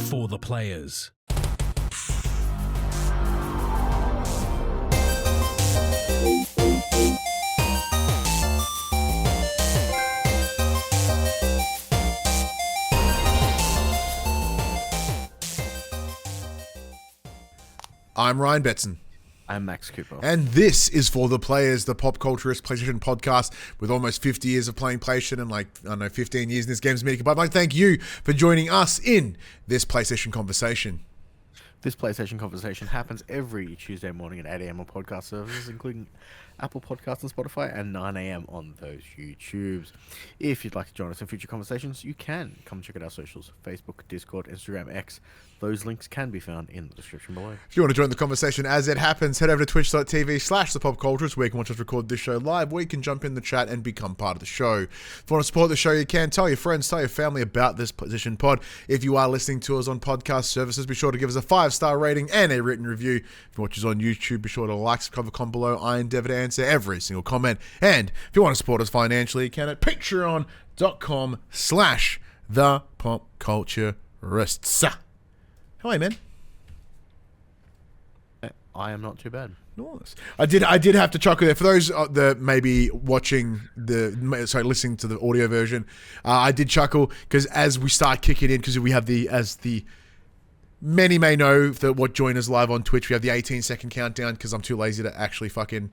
For the players. I'm Ryan Betson. I'm Max Cooper. And this is For the Players, the PopCulturists PlayStation Podcast with almost 50 years of playing PlayStation and 15 years in this game's media. But I'd like to thank you for joining us in this PlayStation conversation. This PlayStation conversation happens every Tuesday morning at 8 a.m. on podcast services, including Apple Podcasts and Spotify, and 9 a.m. on those YouTubes. If you'd like to join us in future conversations, you can. Come check out our socials, Facebook, Discord, Instagram, X. Those links can be found in the description below. If you want to join the conversation as it happens, head over to twitch.tv/thepopculturists where you can watch us record this show live, or you can jump in the chat and become part of the show. If you want to support the show, you can. Tell your friends, tell your family about this PlayStation Pod. If you are listening to us on podcast services, be sure to give us a 5-star rating and a written review. If you watch us on YouTube, be sure to like, subscribe, comment below. I endeavor to answer every single comment. And if you want to support us financially, you can at patreon.com/thepopculturists. How are you, man? I am not too bad. Nice. I did have to chuckle there. For those that may be listening to the audio version, I did chuckle because as we start kicking in, because we have many may know that what join us live on Twitch, we have the 18-second countdown because I'm too lazy to actually fucking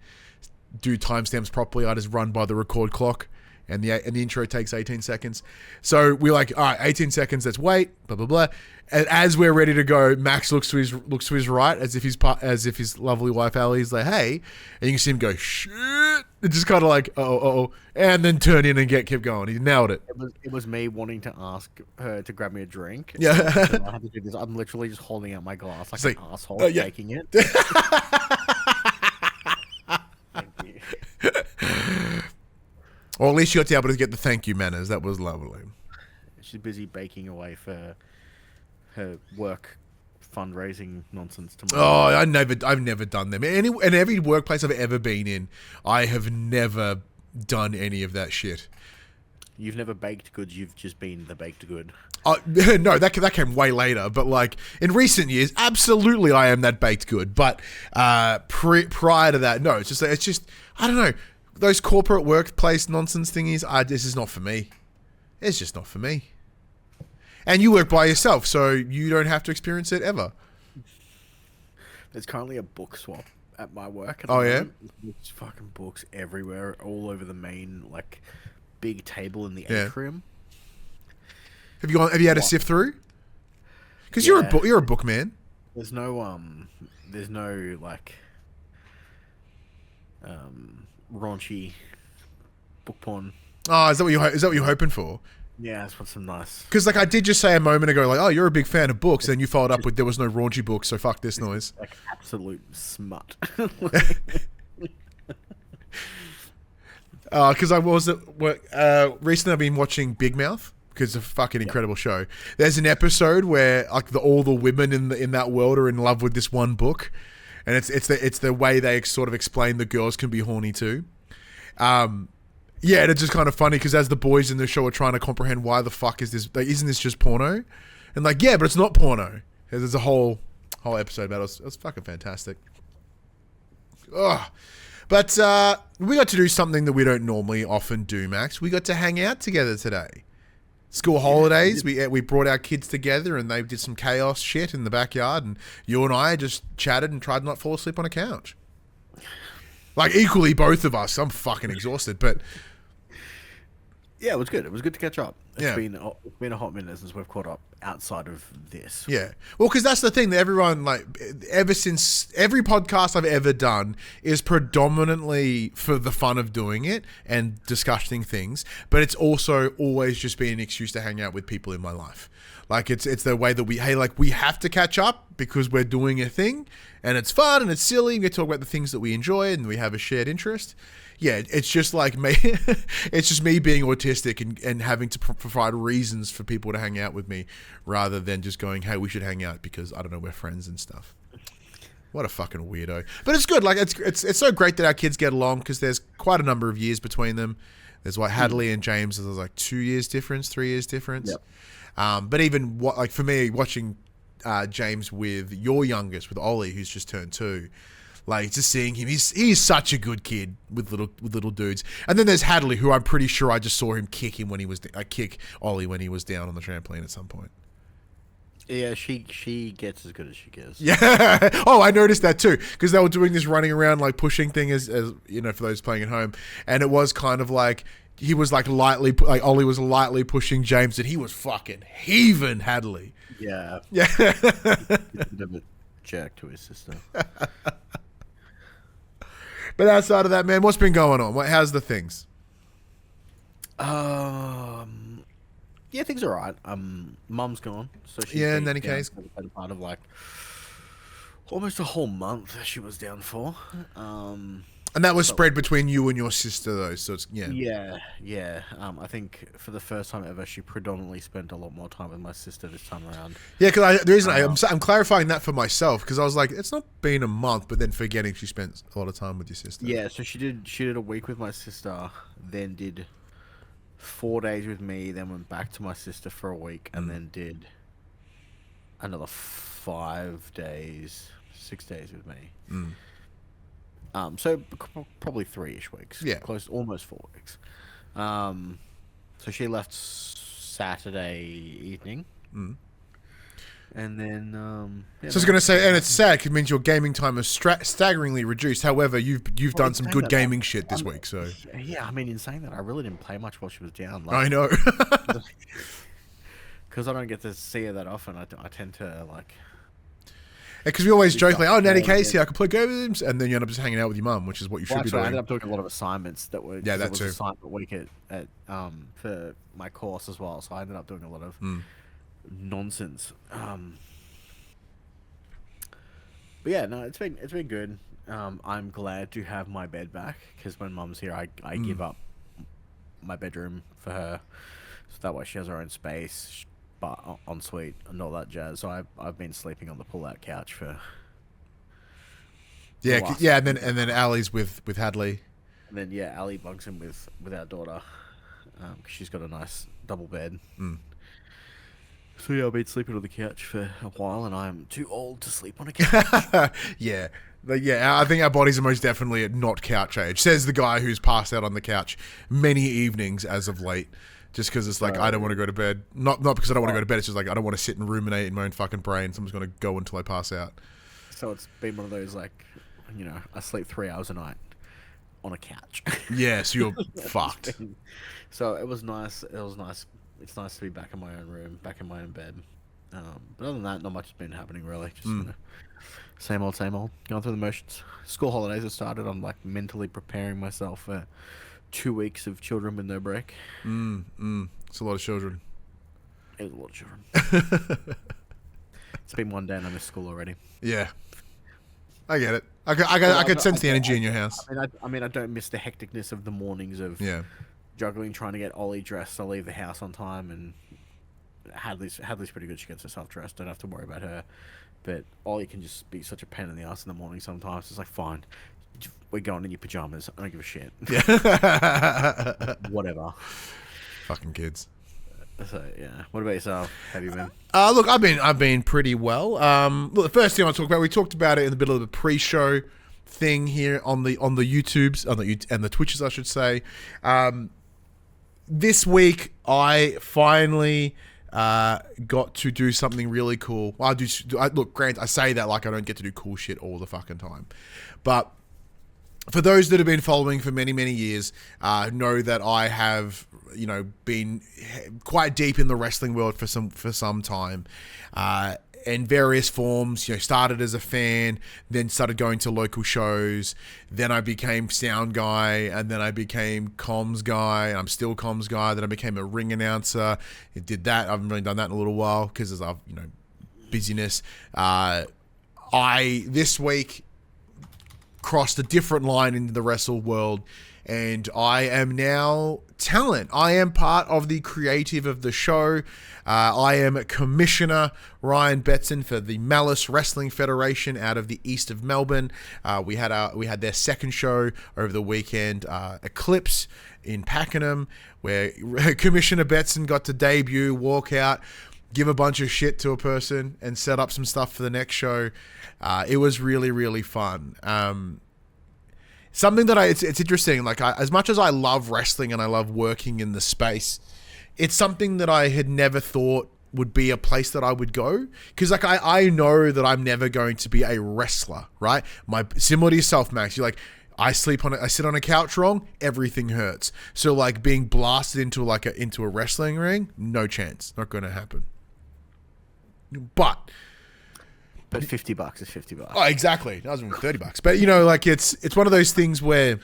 do timestamps properly. I just run by the record clock. And the intro takes 18 seconds. So we're like, all right, 18 seconds, let's wait, blah, blah, blah. And as we're ready to go, Max looks to his right as if his lovely wife Ali is like, hey. And you can see him go, shit. It's just kind of like, uh-oh. And then turn in and keep going. He nailed it. It was me wanting to ask her to grab me a drink. Yeah. So I had to do this. I'm literally just holding out my glass like an asshole, taking it. Thank you. Or at least you got to be able to get the thank you manners. That was lovely. She's busy baking away for her work fundraising nonsense tomorrow. Oh, I've never done them. In every workplace I've ever been in, I have never done any of that shit. You've never baked goods. You've just been the baked good. No, that came way later. But like in recent years, absolutely, I am that baked good. But prior to that, no. It's just I don't know. Those corporate workplace nonsense thingies, this is not for me. It's just not for me. And you work by yourself, so you don't have to experience it ever. There's currently a book swap at my work. Oh, yeah? There's fucking books everywhere, all over the main, like, big table in the atrium. Have you had to sift through? Because you're a book man. There's no like, raunchy book porn. Oh, is that what you're hoping for? Yeah, that's what's some nice. Because like I did just say a moment ago, like, oh, you're a big fan of books, and you followed up with there was no raunchy books, so fuck this noise. Like absolute smut. Because recently I've been watching Big Mouth. Because it's a fucking incredible show. There's an episode where like all the women in that world are in love with this one book. And it's the way they sort of explain the girls can be horny too. And it's just kind of funny because as the boys in the show are trying to comprehend why the fuck is this, like, isn't this just porno? And like, yeah, but it's not porno. There's a whole episode about it. It was fucking fantastic. Ugh. But we got to do something that we don't normally often do, Max. We got to hang out together today. School holidays, we brought our kids together and they did some chaos shit in the backyard, and you and I just chatted and tried not to fall asleep on a couch. Like equally, both of us. I'm fucking exhausted, but yeah, it was good. It was good to catch up. It's Yeah. been a hot minute since we've caught up outside of this. yeah. Well, because that's the thing that everyone, like, ever since every podcast I've ever done is predominantly for the fun of doing it and discussing things, but it's also always just been an excuse to hang out with people in my life. Like it's the way that we have to catch up because we're doing a thing and it's fun and it's silly. We talk about the things that we enjoy and we have a shared interest. Yeah, it's just like me. It's just me being autistic and having to provide reasons for people to hang out with me rather than just going, hey, we should hang out because, I don't know, we're friends and stuff. What a fucking weirdo. But it's good. Like it's so great that our kids get along because there's quite a number of years between them. There's like Hadley and James, there's like 2 years difference, 3 years difference. Yep. But even like for me, watching James with your youngest, with Ollie, who's just turned 2. Like, just seeing him, he's such a good kid with little dudes. And then there's Hadley, who I'm pretty sure I just saw him kick Ollie when he was down on the trampoline at some point. Yeah, she gets as good as she gets. Yeah. Oh, I noticed that too, because they were doing this running around like pushing thing as you know, for those playing at home, and it was kind of like he was like Ollie was lightly pushing James, and he was fucking heaving Hadley. Yeah. Yeah. A bit of a jerk to his sister. But outside of that, man, what's been going on? How's the things? Yeah, things are alright. Mum's gone, so she's in any case, for the better part of like almost a whole month she was down for. And that was spread between you and your sister, though. So it's Yeah. I think for the first time ever, she predominantly spent a lot more time with my sister this time around. Yeah, because the reason I'm clarifying that for myself, because I was like, it's not been a month, but then forgetting she spent a lot of time with your sister. Yeah, so she did a week with my sister, then did 4 days with me, then went back to my sister for a week, and then did another 5 days, 6 days with me. So probably 3-ish weeks. Yeah, almost 4 weeks. So she left Saturday evening, and then. So I was going to say, and it's sad because it means your gaming time is staggeringly reduced. However, you've done some good gaming shit this week. So yeah, I mean, in saying that, I really didn't play much while she was down. Like, I know, because I don't get to see her that often. I tend to like. Because we always joke like, "Oh, Natty Casey, I can play games," and then you end up just hanging out with your mum, which is what you should be doing. I ended up doing a lot of assignments that were that was too. assignment week at for my course as well. So I ended up doing a lot of nonsense. But yeah, no, it's been good. I'm glad to have my bed back because when Mum's here, I give up my bedroom for her, so that way she has her own space. But ensuite and all that jazz. So I've been sleeping on the pull-out couch for. Yeah, and then Ali's with Hadley. And then Ali bugs him with our daughter, because she's got a nice double bed. So I've been sleeping on the couch for a while, and I'm too old to sleep on a couch. Yeah. But yeah, I think our bodies are most definitely at not couch age. Says the guy who's passed out on the couch many evenings as of late. Just because it's like, I don't want to go to bed. Not because I don't want to go to bed. It's just like, I don't want to sit and ruminate in my own fucking brain. Someone's going to go until I pass out. So it's been one of those, like, you know, I sleep 3 hours a night on a couch. Yeah, so you're fucked. So it was nice. It's nice to be back in my own room, back in my own bed. But other than that, not much has been happening, really. Just you know, same old. Going through the motions. School holidays have started. I'm, like, mentally preparing myself for 2 weeks of children with no break. It's a lot of children. It was a lot of children. It's been 1 day and I miss school already. Yeah, I get it. I could sense the energy in your house. I mean, I don't miss the hecticness of the mornings of juggling, trying to get Ollie dressed to leave the house on time, and Hadley's pretty good. She gets herself dressed. Don't have to worry about her. But Ollie can just be such a pain in the ass in the morning sometimes. It's like, fine. We're going in your pajamas. I don't give a shit. Yeah. Whatever. Fucking kids. So yeah. What about yourself? Have you been? Look, I've been pretty well. Look, the first thing I want to talk about, we talked about it in the middle of the pre-show thing here on the YouTubes, and the Twitches, I should say. This week I finally got to do something really cool. Look, Grant, I say that like I don't get to do cool shit all the fucking time, but for those that have been following for many, many years, know that I have, you know, been quite deep in the wrestling world for some time, in various forms. You know, started as a fan, then started going to local shows. Then I became sound guy, and then I became comms guy. And I'm still comms guy. Then I became a ring announcer. I did that. I haven't really done that in a little while because of, you know, busyness. This week, crossed a different line into the wrestle world, and I am now talent. I am part of the creative of the show. I am Commissioner Ryan Betson for the Malice Wrestling Federation out of the east of Melbourne. We had their second show over the weekend, Eclipse in Pakenham, where Commissioner Betson got to debut, walk out, give a bunch of shit to a person, and set up some stuff for the next show. It was really, really fun. Something that it's interesting, like as much as I love wrestling and I love working in the space, it's something that I had never thought would be a place that I would go. Because like I know that I'm never going to be a wrestler, right? Similar to yourself, Max, you're like, I sit on a couch wrong, everything hurts. So like being blasted into a wrestling ring, no chance, not going to happen. But $50 is $50. Oh, exactly. That was even $30. But you know, like it's one of those things where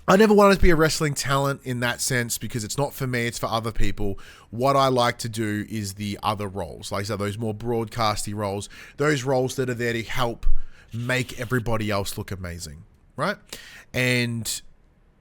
I never wanted to be a wrestling talent in that sense, because it's not for me, it's for other people. What I like to do is the other roles, like so those more broadcasty roles, those roles that are there to help make everybody else look amazing, right? And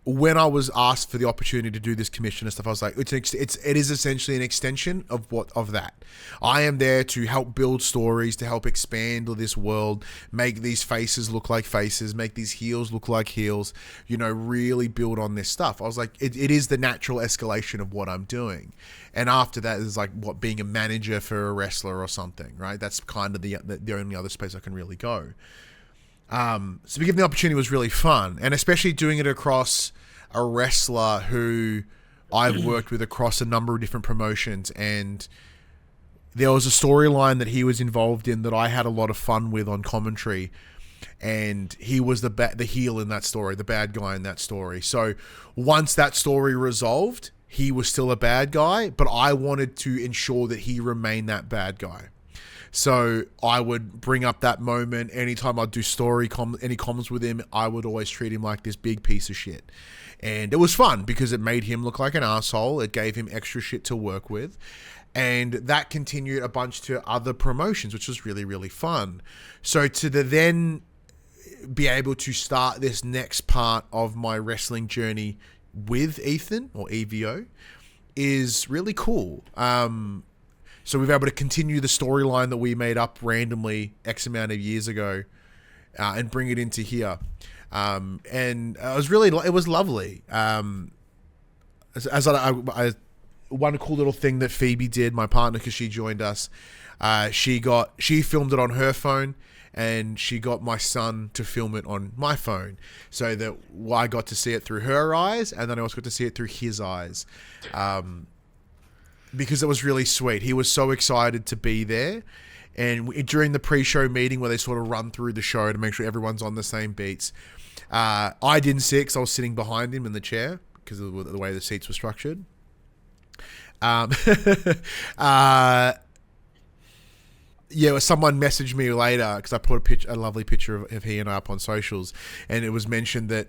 when I was asked for the opportunity to do this commissioner stuff, I was like, it is essentially an extension of that. I am there to help build stories, to help expand this world, make these faces look like faces, make these heels look like heels, you know, really build on this stuff. I was like, it is the natural escalation of what I'm doing. And after that is like being a manager for a wrestler or something, right? That's kind of the only other space I can really go. So given the opportunity was really fun, and especially doing it across a wrestler who I've worked with across a number of different promotions, and there was a storyline that he was involved in that I had a lot of fun with on commentary, and he was the heel in that story, the bad guy in that story. So once that story resolved, he was still a bad guy, but I wanted to ensure that he remained that bad guy. So I would bring up that moment anytime I'd do any comments with him. I would always treat him like this big piece of shit, and it was fun because it made him look like an asshole. It gave him extra shit to work with, and that continued a bunch to other promotions, which was really, really fun. So to then be able to start this next part of my wrestling journey with Ethan, or EVO, is really cool. So we've been able to continue the storyline that we made up randomly X amount of years ago, and bring it into here. And it was lovely. One cool little thing that Phoebe did, my partner, because she joined us, she filmed it on her phone, and she got my son to film it on my phone, so that I got to see it through her eyes, and then I also got to see it through his eyes. Because it was really sweet. He was so excited to be there. And during the pre-show meeting where they sort of run through the show to make sure everyone's on the same beats, I didn't see it because I was sitting behind him in the chair because of the way the seats were structured. Someone messaged me later because I put a lovely picture of he and I up on socials, and it was mentioned that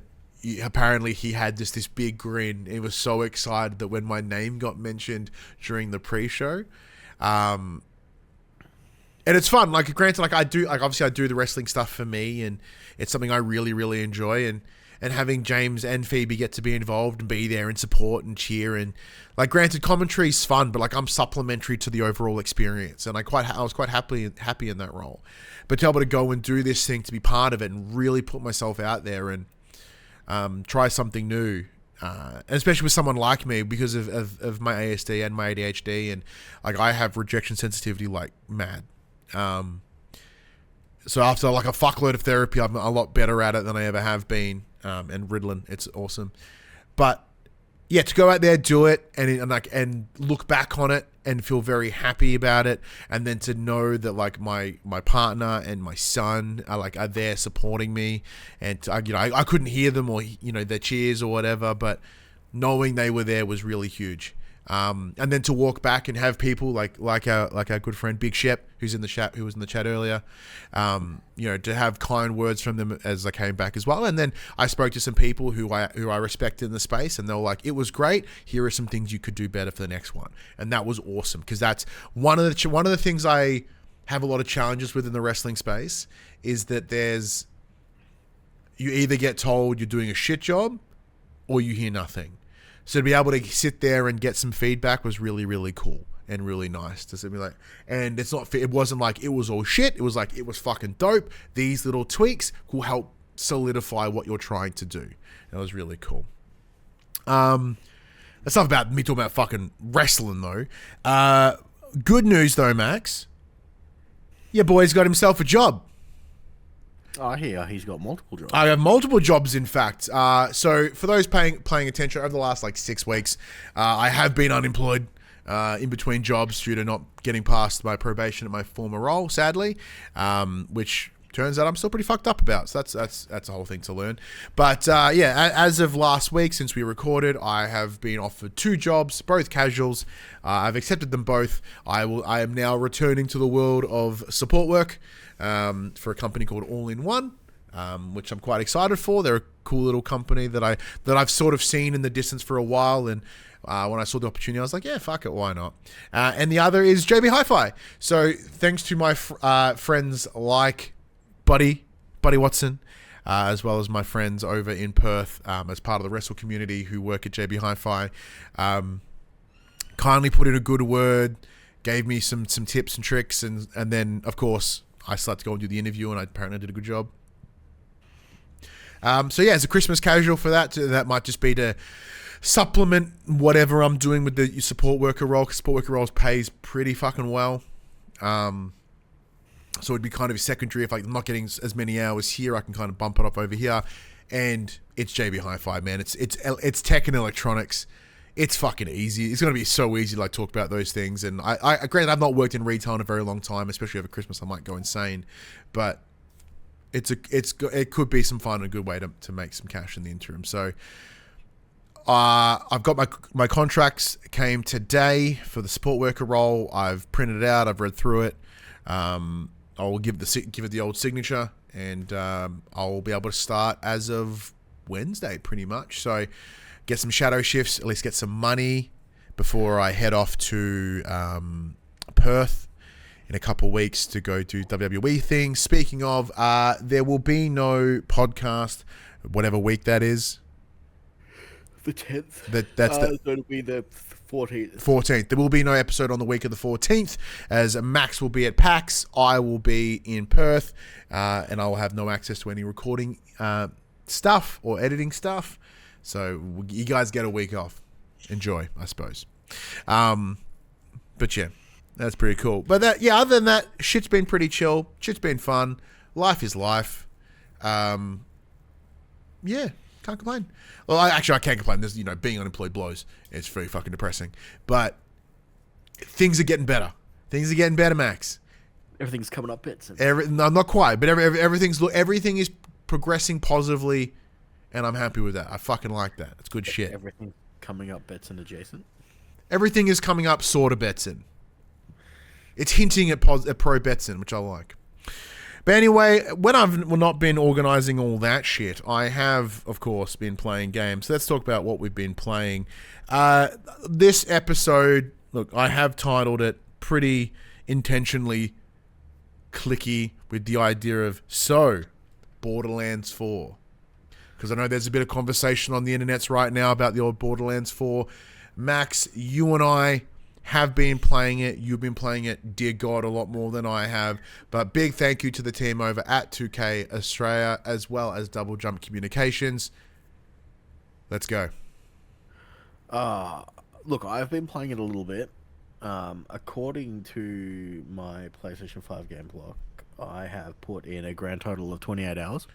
apparently he had this big grin. He was so excited that when my name got mentioned during the pre-show, and it's fun. Like, granted, like I do the wrestling stuff for me, and it's something I really, really enjoy. And having James and Phoebe get to be involved and be there and support and cheer, and like, granted, commentary's fun, but like I'm supplementary to the overall experience, and I was quite happy in that role. But to be able to go and do this thing, to be part of it, and really put myself out there and try something new, and especially with someone like me, because of my ASD and my ADHD, and like I have rejection sensitivity like mad. So after like a fuckload of therapy, I'm a lot better at it than I ever have been. And Ritalin, it's awesome. But yeah, to go out there, do it, and look back on it and feel very happy about it, and then to know that like my partner and my son are there supporting me, and I couldn't hear them or their cheers or whatever, but knowing they were there was really huge. And then to walk back and have people like our good friend Big Shep, who was in the chat earlier, to have kind words from them as I came back as well. And then I spoke to some people who I respect in the space, and they were like, "It was great. Here are some things you could do better for the next one." And that was awesome, because that's one of the things I have a lot of challenges with in the wrestling space, is that there's you either get told you're doing a shit job or you hear nothing. So to be able to sit there and get some feedback was really, really cool and really nice to be like, and it wasn't like it was all shit. It was like, it was fucking dope. These little tweaks will help solidify what you're trying to do. That was really cool. That's not about me talking about fucking wrestling though. Good news though, Max. Your boy's got himself a job. I hear he's got multiple jobs. I have multiple jobs, in fact. So for those paying attention, over the last 6 weeks, I have been unemployed in between jobs due to not getting past my probation at my former role, sadly, which turns out I'm still pretty fucked up about. So that's a whole thing to learn. But as of last week, since we recorded, I have been offered 2 jobs, both casuals. I've accepted them both. I am now returning to the world of support work for a company called All-in-One, which I'm quite excited for. They're a cool little company that I've sort of seen in the distance for a while, and when I saw the opportunity, I was like, yeah, fuck it, why not? And the other is JB Hi-Fi. So thanks to my friends like Buddy Watson, as well as my friends over in Perth, as part of the wrestle community who work at JB Hi-Fi, kindly put in a good word, gave me some tips and tricks, and then, of course, I still had to go and do the interview, and I apparently did a good job. So yeah, as a Christmas casual for that might just be to supplement whatever I'm doing with the support worker role, because support worker roles pays pretty fucking well. So it'd be kind of secondary if I'm not getting as many hours here, I can kind of bump it up over here. And it's JB Hi-Fi, man. It's tech and electronics. It's fucking easy. It's going to be so easy to talk about those things. And I granted, I've not worked in retail in a very long time, especially over Christmas. I might go insane, but it could be some fun and a good way to make some cash in the interim. So I've got my contracts came today for the support worker role. I've printed it out. I've read through it. I'll give it the old signature, and I'll be able to start as of Wednesday, pretty much. So get some shadow shifts, at least get some money before I head off to Perth in a couple of weeks to go do WWE things. Speaking of, there will be no podcast, whatever week that is. The 10th. So it'll be the 14th. 14th. There will be no episode on the week of the 14th, as Max will be at PAX. I will be in Perth, and I will have no access to any recording stuff or editing stuff. So you guys get a week off. Enjoy, I suppose. But yeah, that's pretty cool. But other than that, shit's been pretty chill. Shit's been fun. Life is life. Yeah, can't complain. Well, I can't complain. There's, being unemployed blows. It's very fucking depressing. But things are getting better. Things are getting better, Max. Everything's coming up bits. No, not quite, but everything is progressing positively, and I'm happy with that. I fucking like that. It's good shit. Everything coming up Betson adjacent. Everything is coming up sort of Betson. It's hinting at pro Betson, which I like. But anyway, when I've not been organising all that shit, I have, of course, been playing games. So let's talk about what we've been playing. This episode, look, I have titled it pretty intentionally clicky with the idea of, Borderlands 4. Because I know there's a bit of conversation on the internets right now about the old Borderlands 4. Max, you and I have been playing it. You've been playing it, dear God, a lot more than I have. But big thank you to the team over at 2K Australia, as well as Double Jump Communications. Let's go. Look, I've been playing it a little bit. According to my PlayStation 5 game block, I have put in a grand total of 28 hours.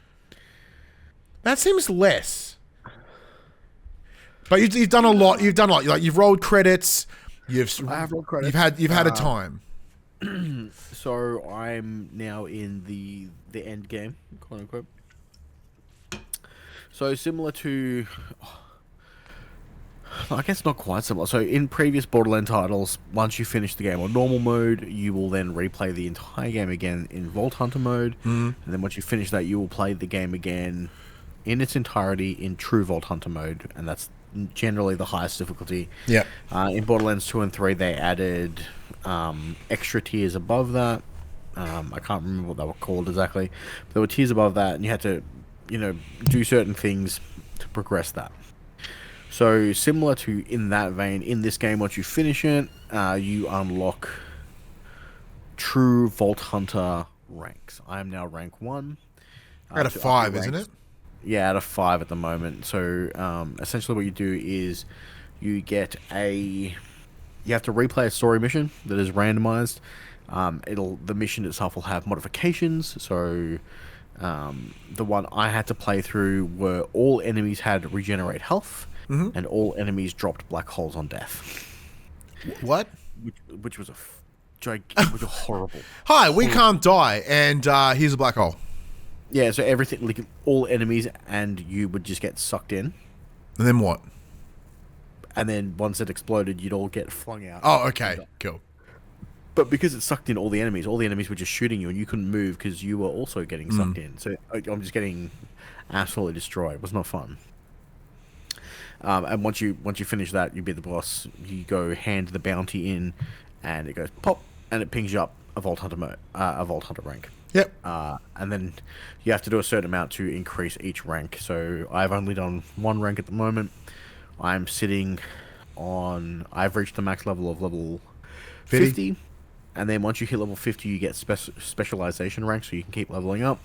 That seems less. But you've done a lot. You've done a lot. You've rolled credits. I have rolled credits. You've had a time. So I'm now in the end game, quote unquote. So similar to, I guess not quite similar. So in previous Borderlands titles, once you finish the game on normal mode, you will then replay the entire game again in Vault Hunter mode. And then once you finish that, you will play the game again in its entirety in true Vault Hunter mode, and that's generally the highest difficulty. Yeah. In Borderlands 2 and 3, they added extra tiers above that. I can't remember what they were called exactly. But there were tiers above that, and you had to do certain things to progress that. So similar to in that vein, in this game, once you finish it, you unlock true Vault Hunter ranks. I am now rank 1. Out of 5, isn't it? Yeah, out of 5 at the moment. So essentially what you do is you have to replay a story mission that is randomized. The mission itself will have modifications. So the one I had to play through were all enemies had regenerate health, and all enemies dropped black holes on death. What? Which was which was horrible. Hi, we can't die, and here's a black hole. Yeah, so everything, like all enemies, and you would just get sucked in. And then what? And then once it exploded, you'd all get flung out. Oh, okay, cool. But because it sucked in all the enemies were just shooting you, and you couldn't move because you were also getting sucked in. So I'm just getting absolutely destroyed. It was not fun. And once you finish that, you beat the boss. You go hand the bounty in, and it goes pop, and it pings you up a Vault Hunter rank. Yep. And then you have to do a certain amount to increase each rank. So I've only done 1 rank at the moment. I'm sitting on... I've reached the max level of level 50. And then once you hit level 50, you get specialization rank, so you can keep leveling up.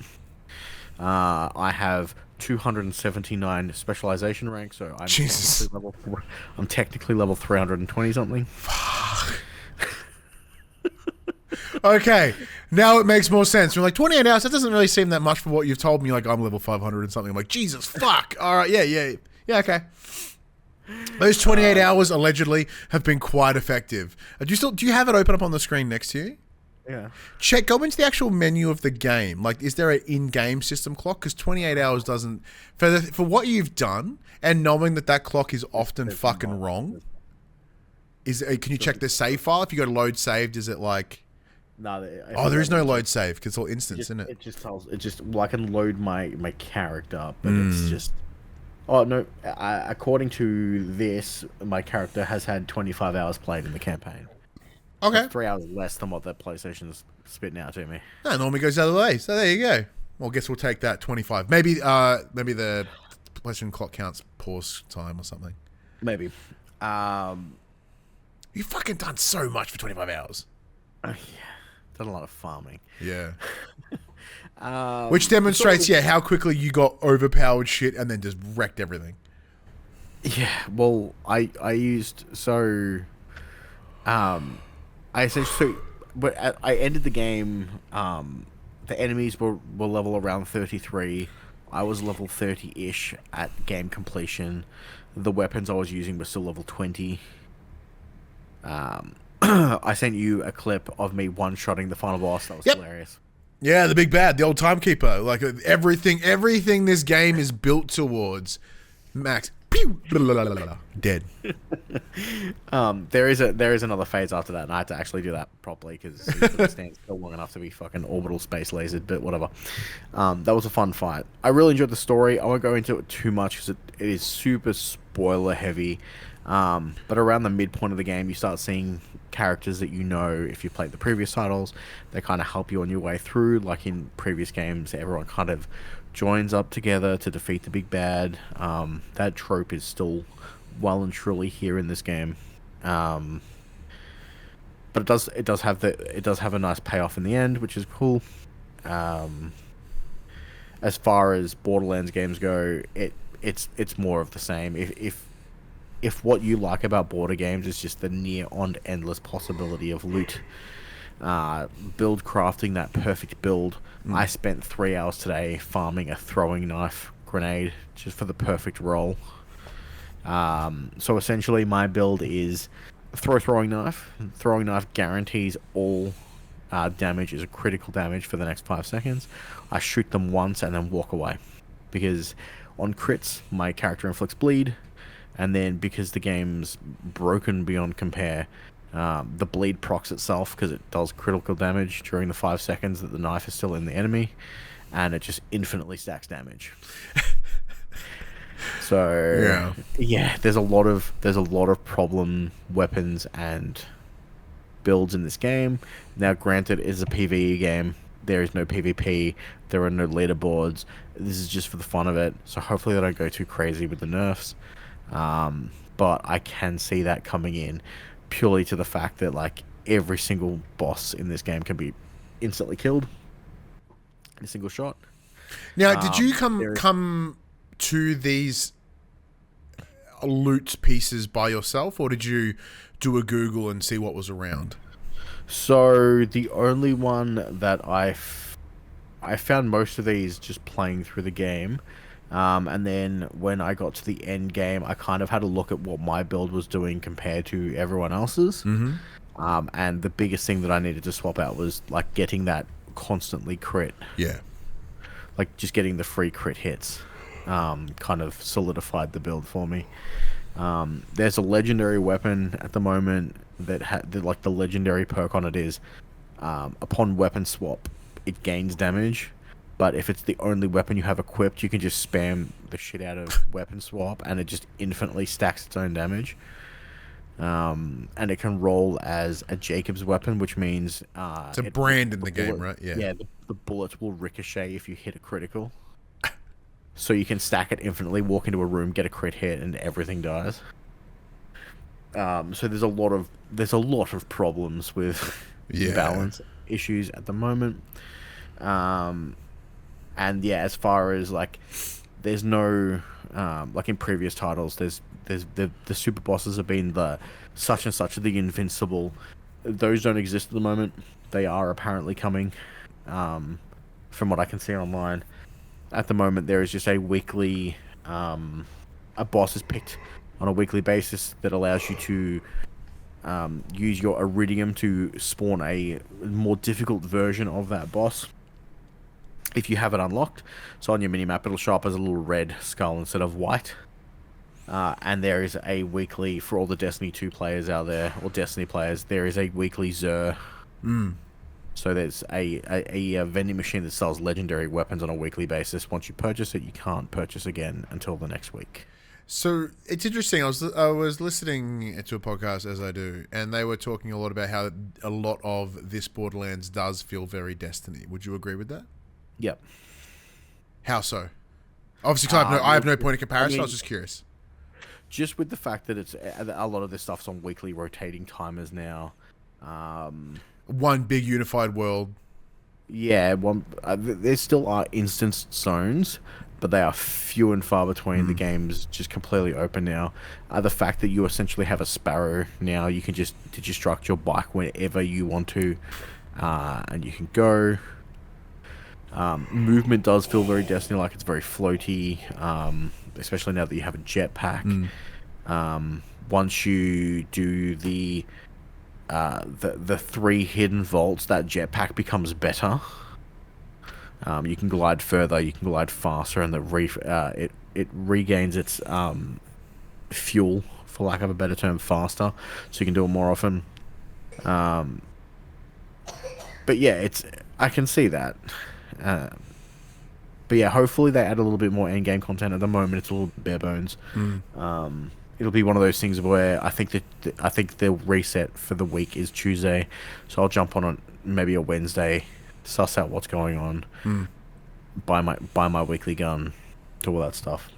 I have 279 specialization ranks, so I'm technically level 320 something. Fuck. Okay, now it makes more sense. You're like 28 hours. That doesn't really seem that much for what you've told me. Like I'm level 500 and something. I'm like, Jesus, fuck. All right, yeah. Okay. Those 28 hours allegedly have been quite effective. Do you have it open up on the screen next to you? Yeah. Go into the actual menu of the game. Like, is there an in-game system clock? Because 28 hours doesn't... For what you've done, and knowing that clock is often fucking wrong, can you check the save file? If you go to load saved, is it like... No. There is no load save, because it's all instance, isn't it? It just tells... I can load my character, but it's just... Oh, no. According to this, my character has had 25 hours played in the campaign. Okay. So 3 hours less than what that PlayStation's spitting out to me. No, normally goes the other way. So there you go. Well, I guess we'll take that 25. Maybe the PlayStation clock counts pause time or something. Maybe. You've fucking done so much for 25 hours. Yeah. Done a lot of farming. Yeah. Which demonstrates, how quickly you got overpowered shit and then just wrecked everything. Yeah, well, I ended the game. The enemies were level around 33. I was level 30-ish at game completion. The weapons I was using were still level 20. I sent you a clip of me one-shotting the final boss. That was hilarious. Yeah, the big bad, the old timekeeper. Like everything this game is built towards. Max. Pew! Dead. There is another phase after that, and I had to actually do that properly because it couldn't stand still long enough to be fucking orbital space lasered, but whatever. That was a fun fight. I really enjoyed the story. I won't go into it too much because it is super spoiler heavy. But around the midpoint of the game, you start seeing characters that you know if you played the previous titles. They kind of help you on your way through. Like in previous games, everyone kind of joins up together to defeat the big bad. That trope is still well and truly here in this game. But it does have a nice payoff in the end, which is cool. As far as Borderlands games go, it's more of the same. If what you like about Border games is just the near on endless possibility of loot, build crafting that perfect build. I spent 3 hours today farming a throwing knife grenade just for the perfect roll. So essentially my build is throwing knife. Throwing knife guarantees all damage is a critical damage for the next 5 seconds. I shoot them once and then walk away. Because on crits, my character inflicts bleed. And then because the game's broken beyond compare, the bleed procs itself because it does critical damage during the 5 seconds that the knife is still in the enemy, and it just infinitely stacks damage. So yeah, there's a lot of problem weapons and builds in this game. Now, granted, it's a PvE game. There is no PvP. There are no leaderboards. This is just for the fun of it. So hopefully they don't go too crazy with the nerfs. But I can see that coming in purely to the fact that like every single boss in this game can be instantly killed in a single shot. Now, did you come to these loot pieces by yourself, or did you do a Google and see what was around? So the only one that I found most of these just playing through the game, and then when I got to the end game, I kind of had a look at what my build was doing compared to everyone else's. And the biggest thing that I needed to swap out was like getting that constantly crit. Yeah. Like just getting the free crit hits, kind of solidified the build for me. There's a legendary weapon at the moment that like the legendary perk on it is, upon weapon swap, it gains damage. But if it's the only weapon you have equipped, you can just spam the shit out of weapon swap, and it just infinitely stacks its own damage. And it can roll as a Jacob's weapon, which means it's a brand in the game, right? Yeah. Yeah, the bullets will ricochet if you hit a critical. So you can stack it infinitely, walk into a room, get a crit hit, and everything dies. So there's a lot of problems with balance issues at the moment. And yeah, as far as like, there's no like in previous titles, there's the super bosses have been the such and such the invincible. Those don't exist at the moment. They are apparently coming, from what I can see online. At the moment, there is just a weekly, a boss is picked on a weekly basis that allows you to use your iridium to spawn a more difficult version of that boss if you have it unlocked. So on your minimap, it'll show up as a little red skull instead of white. And there is a weekly, for all the Destiny 2 players out there, or Destiny players, there is a weekly Xur. So there's a vending machine that sells legendary weapons on a weekly basis. Once you purchase it, you can't purchase again until the next week. So it's interesting. I was listening to a podcast, as I do, and they were talking a lot about how a lot of this Borderlands does feel very Destiny. Would you agree with that? Yep. How so? Obviously, 'cause I have no point of comparison. I was just curious. Just with the fact that it's a lot of this stuff's on weekly rotating timers now. One big unified world. Yeah, there still are instance zones, but they are few and far between. The game's just completely open now. The fact that you essentially have a sparrow now, you can just destruct your bike whenever you want to, and you can go. Movement does feel very Destiny, like it's very floaty, especially now that you have a jetpack. Once you do the 3 hidden vaults, that jetpack becomes better. You can glide further, you can glide faster, and it regains its fuel, for lack of a better term, faster, so you can do it more often. But yeah, I can see that. But yeah, hopefully they add a little bit more end-game content. At the moment, it's a little bare bones. It'll be one of those things where I think the reset for the week is Tuesday, so I'll jump on maybe a Wednesday, suss out what's going on, buy my weekly gun, do all that stuff.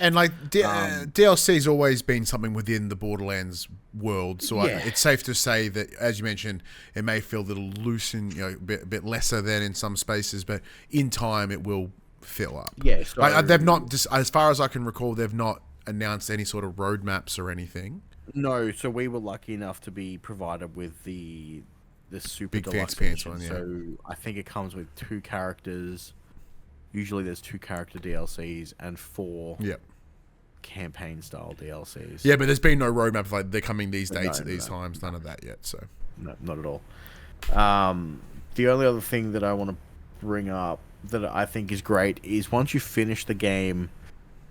And like DLC's always been something within the Borderlands world, so it's safe to say that, as you mentioned, it may feel a little loose and a bit lesser than in some spaces, but in time it will fill up. Yeah, so they've not, just as far as I can recall, they've not announced any sort of roadmaps or anything. No, so we were lucky enough to be provided with the super big deluxe fancy edition. one. Yeah. So I think it comes with 2 characters. Usually there's 2 character DLCs and 4 campaign style DLCs. Yeah, but there's been no roadmap like they're coming these dates at these times. None of that yet. So no, not at all. The only other thing that I want to bring up that I think is great is once you finish the game,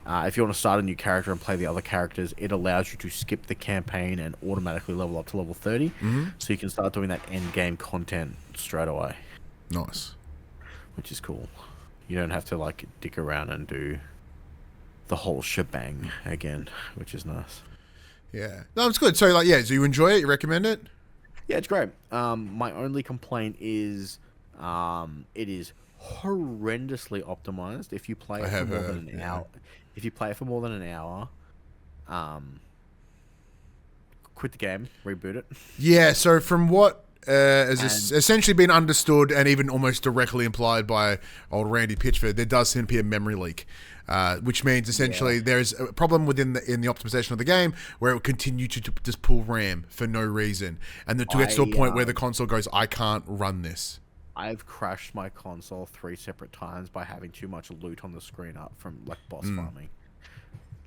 if you want to start a new character and play the other characters, it allows you to skip the campaign and automatically level up to level 30. So you can start doing that end game content straight away. Nice. Which is cool. You don't have to like dick around and do the whole shebang again, which is nice. Yeah. No, it's good. So like, so you enjoy it? You recommend it? Yeah, it's great. My only complaint is It is horrendously optimized. If you play it for more than an hour, if you play it for more than an hour, quit the game, reboot it. Yeah. So from what has essentially been understood and even almost directly implied by old Randy Pitchford, there does seem to be a memory leak. Which means essentially there's a problem in the optimization of the game where it will continue to just pull RAM for no reason, and to get to a point where the console goes, I can't run this. I've crashed my console 3 separate times by having too much loot on the screen up from like boss farming.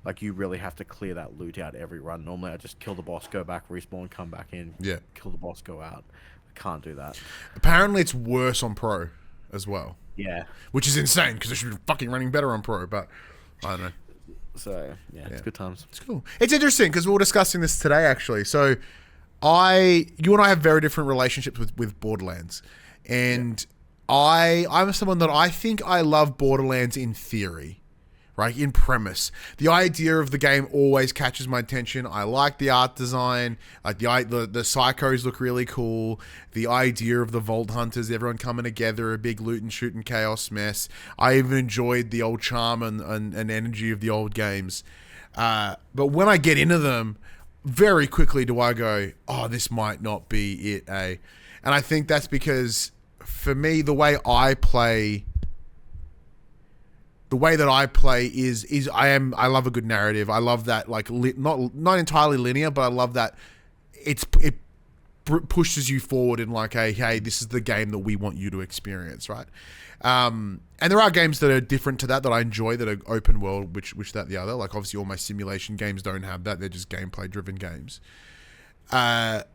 Like you really have to clear that loot out every run. Normally I just kill the boss, go back, respawn, come back in, kill the boss, go out. I can't do that. Apparently it's worse on Pro as well. Yeah. Which is insane because it should be fucking running better on Pro, but I don't know. So, it's good times. It's cool. It's interesting because we were discussing this today, actually. So, you and I have very different relationships with Borderlands. And I'm someone that I think I love Borderlands in theory. Right, in premise, the idea of the game always catches my attention. I like the art design, like the psychos look really cool. The idea of the Vault Hunters, everyone coming together, a big loot and shoot and chaos mess. I even enjoyed the old charm and energy of the old games. But when I get into them, very quickly do I go, oh, this might not be it, eh? And I think that's because for me, the way I play is I love a good narrative. I love that, like, not entirely linear, but I love that it pushes you forward in like, hey, this is the game that we want you to experience, right? And there are games that are different to that I enjoy, that are open world, which that the other. Like, obviously all my simulation games don't have that. They're just gameplay driven games. But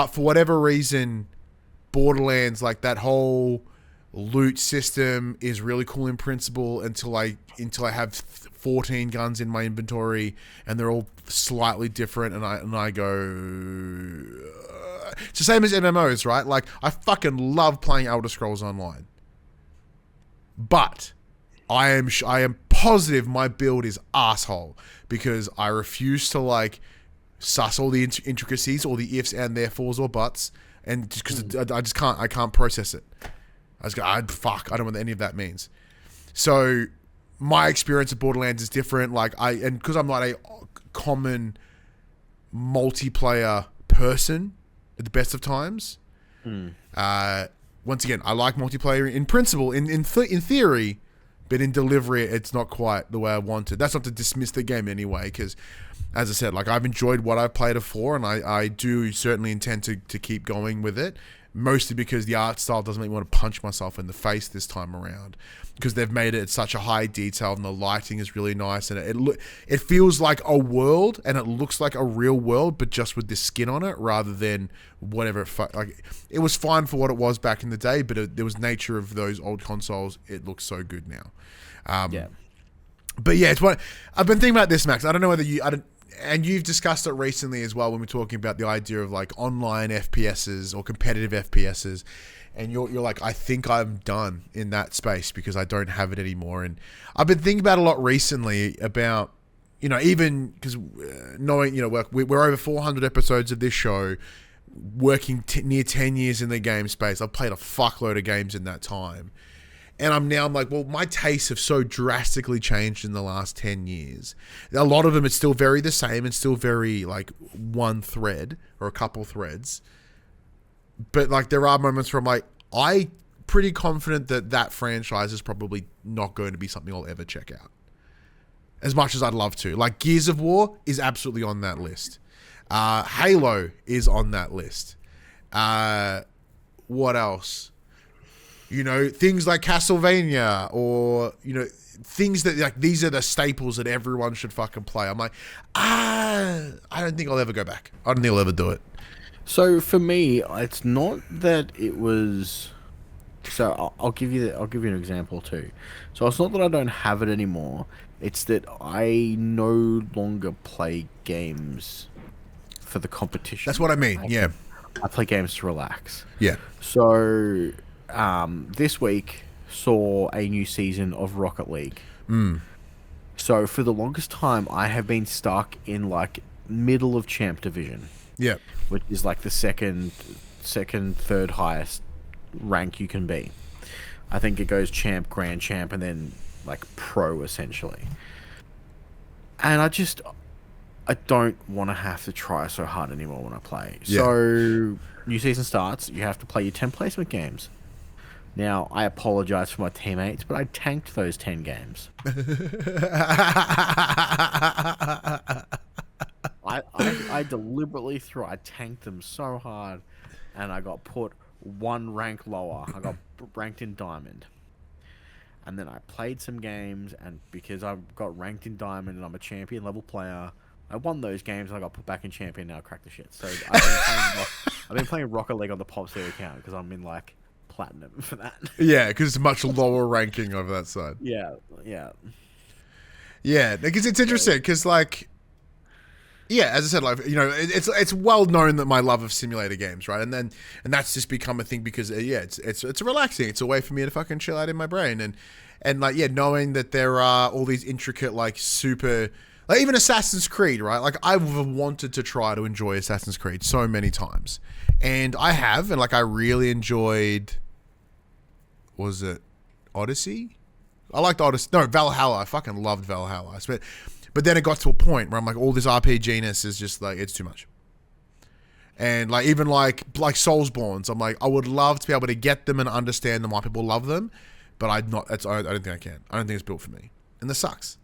for whatever reason, Borderlands, like that whole loot system is really cool in principle until I have 14 guns in my inventory and they're all slightly different, and I go it's the same as MMOs, right? Like, I fucking love playing Elder Scrolls Online, but I am positive my build is asshole because I refuse to like suss all the intricacies, all the ifs and therefores or buts, and just because I can't process it. I was going, fuck, I don't know what any of that means. So my experience of Borderlands is different. Like, and because I'm not a common multiplayer person at the best of times. Once again, I like multiplayer in principle, in theory, but in delivery, it's not quite the way I wanted. That's not to dismiss the game anyway, because, as I said, like, I've enjoyed what I've played it for, and I do certainly intend to keep going with it. Mostly because the art style doesn't make me want to punch myself in the face this time around, because they've made it at such a high detail and the lighting is really nice, and it feels like a world and it looks like a real world, but just with this skin on it rather than whatever. It was fine for what it was back in the day, but there was nature of those old consoles. It looks so good now. But yeah, it's what I've been thinking about this, Max. I don't know whether and you've discussed it recently as well when we're talking about the idea of like online FPSs or competitive FPSs, and you're like, I think I'm done in that space because I don't have it anymore. And I've been thinking about a lot recently about, even because knowing, we're over 400 episodes of this show, working near 10 years in the game space. I've played a fuckload of games in that time. And I'm like, well, my tastes have so drastically changed in the last 10 years. A lot of them, it's still very the same and still very like one thread or a couple threads. But like, there are moments where I'm like, I'm pretty confident that franchise is probably not going to be something I'll ever check out. As much as I'd love to. Like, Gears of War is absolutely on that list. Halo is on that list. What else? Things like Castlevania, or, things that, like, these are the staples that everyone should fucking play. I'm like, I don't think I'll ever go back. I don't think I'll ever do it. So for me, it's not that it was. So I'll give you an example too. So it's not that I don't have it anymore. It's that I no longer play games for the competition. That's what I mean. Yeah. I play games to relax. Yeah. So this week saw a new season of Rocket League. So for the longest time, I have been stuck in like middle of Champ Division. Yeah. Which is like the second, third highest rank you can be. I think it goes champ, grand champ, and then like pro essentially. And I don't want to have to try so hard anymore when I play. Yeah. So new season starts, you have to play your 10 placement games. Now, I apologize for my teammates, but I tanked those 10 games. I deliberately I tanked them so hard, and I got put one rank lower. I got ranked in Diamond. And then I played some games, and because I got ranked in Diamond and I'm a champion level player, I won those games and I got put back in champion. Now I cracked the shit. So I've been playing Rocket League on the PopC account because I'm in like platinum for that. Yeah, because it's much lower ranking over that side. Yeah. Because it's interesting because like, yeah, as I said, like, you know, it's well known that my love of simulator games, right? And that's just become a thing because it's relaxing. It's a way for me to fucking chill out in my brain and like, yeah, knowing that there are all these intricate like super. Like even Assassin's Creed, right? Like I've wanted to try to enjoy Assassin's Creed so many times. And I have, and like I really enjoyed, was it Odyssey? I liked Odyssey. No, Valhalla. I fucking loved Valhalla. But then it got to a point where I'm like, all this RPG-ness is just like, it's too much. And like even like Soulsborns, I'm like, I would love to be able to get them and understand them, why people love them, but I don't think I can. I don't think it's built for me. And this sucks.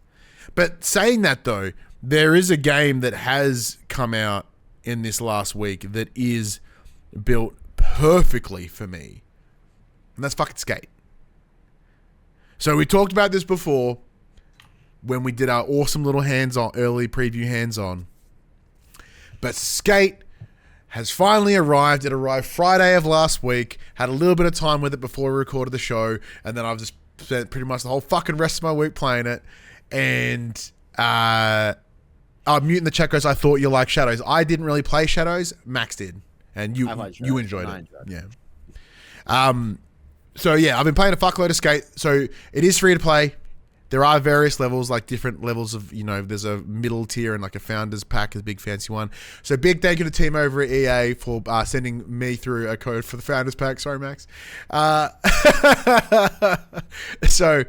But saying that though, there is a game that has come out in this last week that is built perfectly for me. And that's fucking Skate. So we talked about this before when we did our awesome little early preview hands-on. But Skate has finally arrived. It arrived Friday of last week. Had a little bit of time with it before we recorded the show. And then I've just spent pretty much the whole fucking rest of my week playing it. And Mute in the chat goes, I thought you liked Shadows. I didn't really play Shadows. Max did. And you enjoyed it. Yeah. So yeah, I've been playing a fuckload of Skate. So it is free to play. There are various levels, like different levels of, you know, there's a middle tier and like a founders pack, a big fancy one. So big thank you to the team over at EA for sending me through a code for the founders pack. Sorry, Max. So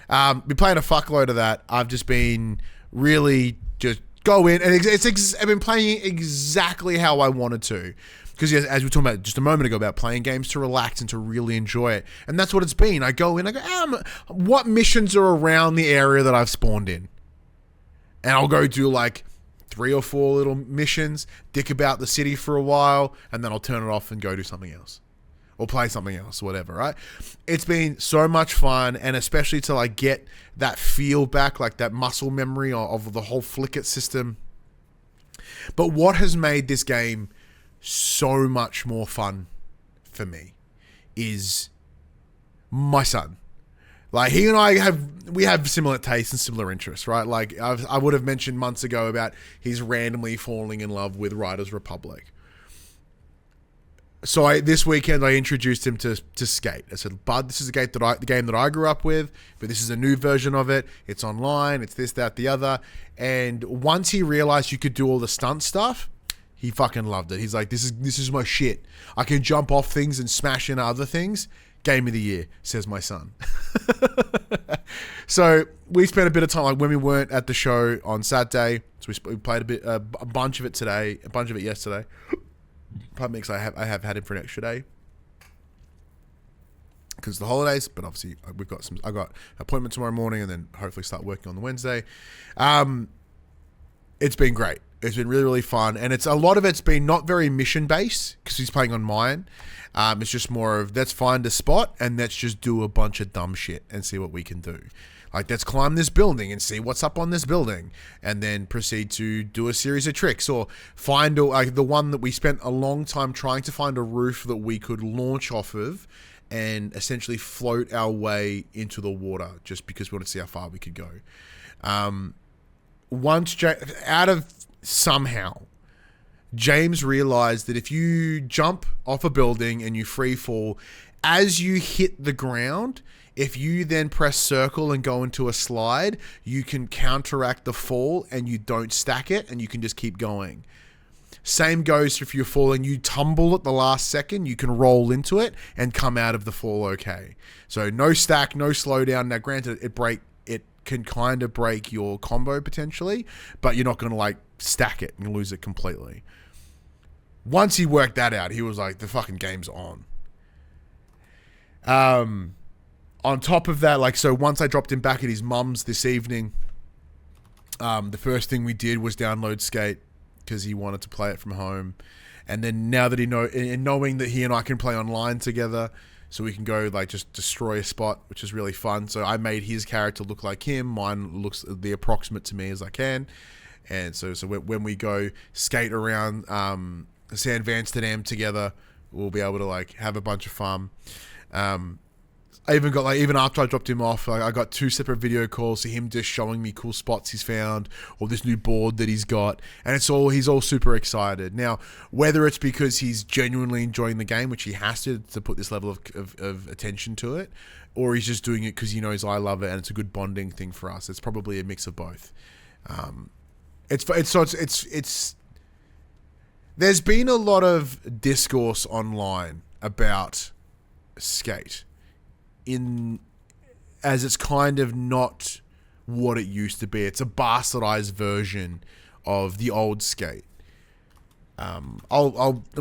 been playing a fuckload of that. I've just been really just go in and I've been playing exactly how I wanted to. Because as we were talking about just a moment ago about playing games to relax and to really enjoy it. And that's what it's been. I go in, I go, what missions are around the area that I've spawned in? And I'll go do like 3 or 4 little missions, dick about the city for a while, and then I'll turn it off and go do something else. Or play something else, whatever, right? It's been so much fun, and especially to like get that feel back, like that muscle memory of the whole flick-it system. But what has made this game so much more fun for me is my son. Like he and I have similar tastes and similar interests, right? Like I would have mentioned months ago about he's randomly falling in love with Riders Republic. So this weekend I introduced him to Skate. I said, Bud, this is the game that I grew up with, but this is a new version of it. It's online. It's this, that, the other. And once he realized you could do all the stunt stuff, he fucking loved it. He's like, this is my shit. I can jump off things and smash into other things. Game of the year, says my son. So we spent a bit of time, like when we weren't at the show on Saturday. So we played a bunch of it today, a bunch of it yesterday. Pardon me, because I have had him for an extra day because of the holidays. But obviously, I got appointment tomorrow morning, and then hopefully start working on the Wednesday. It's been great. It's been really, really fun. And a lot of it's been not very mission based because he's playing on mine. It's just more of let's find a spot and let's just do a bunch of dumb shit and see what we can do. Like, let's climb this building and see what's up on this building and then proceed to do a series of tricks or find like the one that we spent a long time trying to find a roof that we could launch off of and essentially float our way into the water just because we wanted to see how far we could go. Somehow, James realized that if you jump off a building and you free fall, as you hit the ground, if you then press circle and go into a slide, you can counteract the fall and you don't stack it and you can just keep going. Same goes if you're falling, you tumble at the last second, you can roll into it and come out of the fall okay. So no stack, no slowdown. Now granted, it can kind of break your combo potentially, but you're not going to like stack it and lose it completely. Once he worked that out, he was like, the fucking game's on. On top of that, like, so once I dropped him back at his mum's this evening, the first thing we did was download Skate because he wanted to play it from home. And then now that knowing that he and I can play online together, so we can go like just destroy a spot, which is really fun. So I made his character look like him. Mine looks the approximate to me as I can. And so when we go skate around San Vansterdam together, we'll be able to like have a bunch of fun. I even got like, even after I dropped him off, I got 2 separate video calls to him just showing me cool spots he's found or this new board that he's got, and he's all super excited. Now, whether it's because he's genuinely enjoying the game, which he has to put this level of attention to it, or he's just doing it because he knows I love it and it's a good bonding thing for us. It's probably a mix of both. There's been a lot of discourse online about Skate as it's kind of not what it used to be. It's a bastardized version of the old Skate. I'm